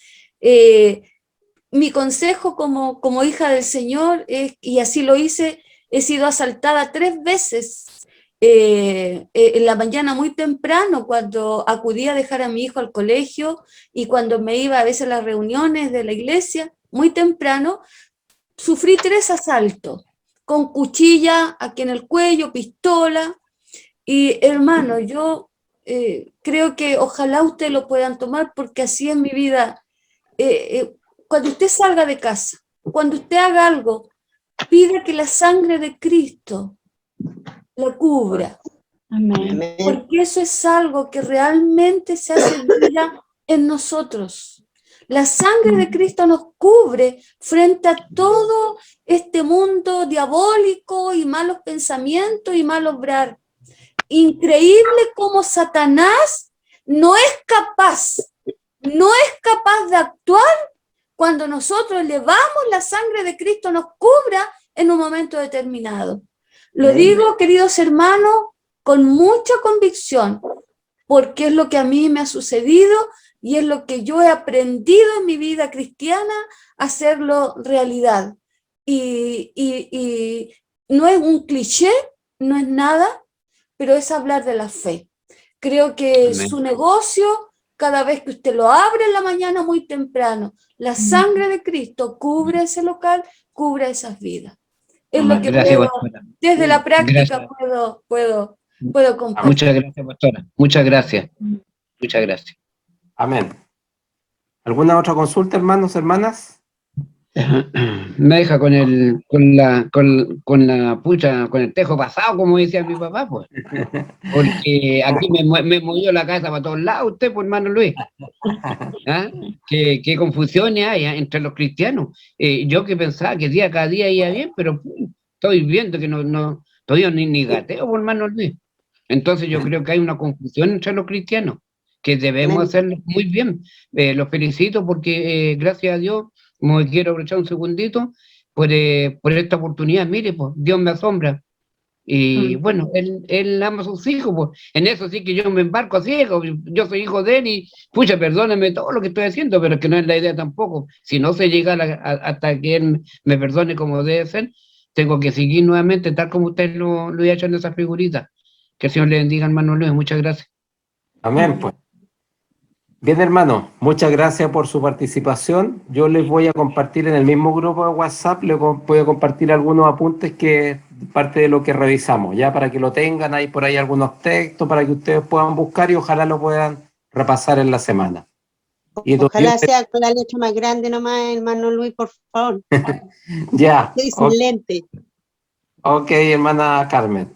Mi consejo como hija del Señor, y así lo hice, he sido asaltada 3 veces en la mañana muy temprano, cuando acudía a dejar a mi hijo al colegio, y cuando me iba a veces a las reuniones de la iglesia, muy temprano, sufrí 3 asaltos, con cuchilla aquí en el cuello, pistola. Y hermano, yo creo que ojalá ustedes lo puedan tomar, porque así es mi vida. Cuando usted salga de casa, cuando usted haga algo, pida que la sangre de Cristo la cubra. Amén. Porque eso es algo que realmente se hace vida en nosotros. La sangre de Cristo nos cubre frente a todo este mundo diabólico y malos pensamientos y mal obrar. Increíble cómo Satanás no es capaz de actuar cuando nosotros elevamos la sangre de Cristo, nos cubra en un momento determinado. Lo digo, queridos hermanos, con mucha convicción, porque es lo que a mí me ha sucedido y es lo que yo he aprendido en mi vida cristiana, a hacerlo realidad. Y no es un cliché, no es nada, pero es hablar de la fe. Creo que Amén. su negocio, cada vez que usted lo abre en la mañana muy temprano, la sangre de Cristo cubre ese local, cubre esas vidas. Es lo que Gracias, puedo, pastora. desde la práctica Gracias. puedo compartir. Muchas gracias, pastora. Muchas gracias. Muchas gracias. Amén. ¿Alguna otra consulta, hermanos, hermanas? Me deja con el tejo pasado, como decía mi papá, pues. Porque aquí me movió la cabeza para todos lados usted, pues, hermano Luis. ¿Ah? ¿Qué confusiones hay entre los cristianos? Yo que pensaba que cada día iba bien, pero estoy viendo que no todavía ni gateo, pues, hermano Luis. Entonces yo creo que hay una confusión entre los cristianos, que debemos hacerlo muy bien. Los felicito porque, gracias a Dios, me quiero aprovechar un segundito por esta oportunidad. Mire, pues, Dios me asombra. Y bueno, él ama a sus hijos, pues. En eso sí que yo me embarco a ciego. Yo soy hijo de él y, pucha, perdóname todo lo que estoy haciendo, pero es que no es la idea tampoco. Si no se llega hasta que él me perdone como debe ser, tengo que seguir nuevamente, tal como usted lo ha hecho en esa figurita. Que el Señor le bendiga, hermano Luis. Muchas gracias. Amén, pues. Bien, hermano, muchas gracias por su participación. Yo les voy a compartir en el mismo grupo de WhatsApp, les voy a compartir algunos apuntes que parte de lo que revisamos, ya para que lo tengan, hay por ahí algunos textos para que ustedes puedan buscar y ojalá lo puedan repasar en la semana. Y ojalá sea con la letra más grande nomás, hermano Luis, por favor. Ya. Excelente. Ok, hermana Carmen.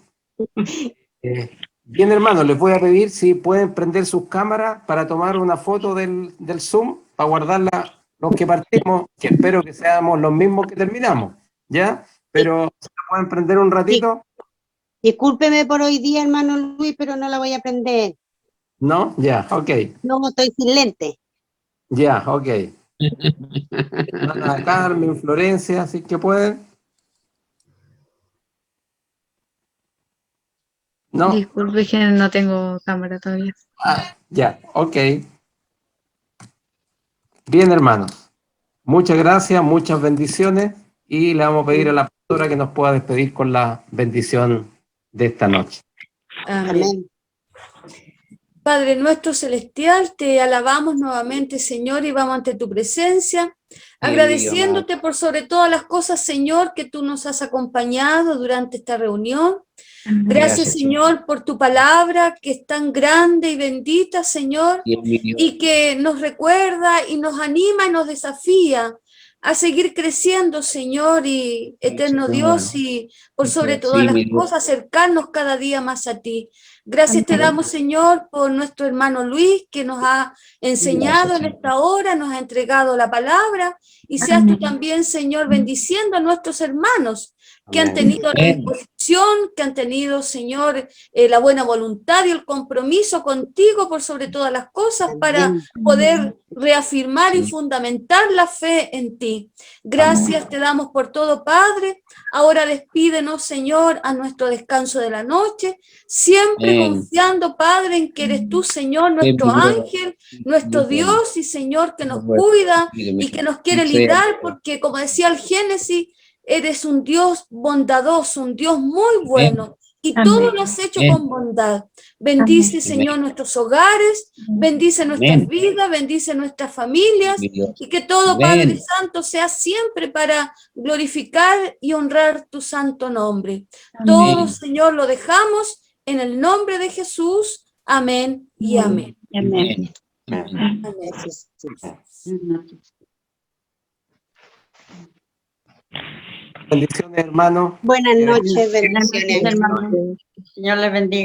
Bien, hermano, les voy a pedir si pueden prender sus cámaras para tomar una foto del Zoom, para guardarla los que partimos, que espero que seamos los mismos que terminamos, ¿ya? Pero si la pueden prender un ratito. Discúlpeme por hoy día, hermano Luis, pero no la voy a prender. ¿No? Ya, ok. No, estoy sin lente. Ya, ok. Hermana Carmen, Florencia, así que pueden. ¿No? Disculpe que no tengo cámara todavía. Ya, ok. Bien, hermanos. Muchas gracias, muchas bendiciones y le vamos a pedir a la pastora que nos pueda despedir con la bendición de esta noche. Amén. Padre nuestro celestial, te alabamos nuevamente, Señor, y vamos ante tu presencia, agradeciéndote por sobre todas las cosas, Señor, que tú nos has acompañado durante esta reunión. Gracias, Señor, por tu palabra que es tan grande y bendita, Señor, y que nos recuerda y nos anima y nos desafía a seguir creciendo, Señor, y eterno Dios, y por sobre todas las cosas, acercarnos cada día más a ti. Gracias te damos, Señor, por nuestro hermano Luis, que nos ha enseñado en esta hora, nos ha entregado la palabra, y seas tú también, Señor, bendiciendo a nuestros hermanos que han tenido la disposición, que han tenido, Señor, la buena voluntad y el compromiso contigo por sobre todas las cosas para poder reafirmar y fundamentar la fe en ti. Gracias te damos por todo, Padre. Ahora despídenos, Señor, a nuestro descanso de la noche, siempre confiando, Padre, en que eres tú, Señor, nuestro ángel, nuestro Dios y Señor que nos cuida y que nos quiere librar, porque como decía el Génesis, eres un Dios bondadoso, un Dios muy bueno, y todo lo has hecho con bondad. Bendice, Señor, nuestros hogares, bendice nuestras vidas, bendice nuestras familias, y que todo, Padre Santo, sea siempre para glorificar y honrar tu santo nombre. Todo, Señor, lo dejamos en el nombre de Jesús. Amén y amén. Amén. Amén. Bendiciones, hermano. Buenas noches, bendiciones. Señor les bendiga.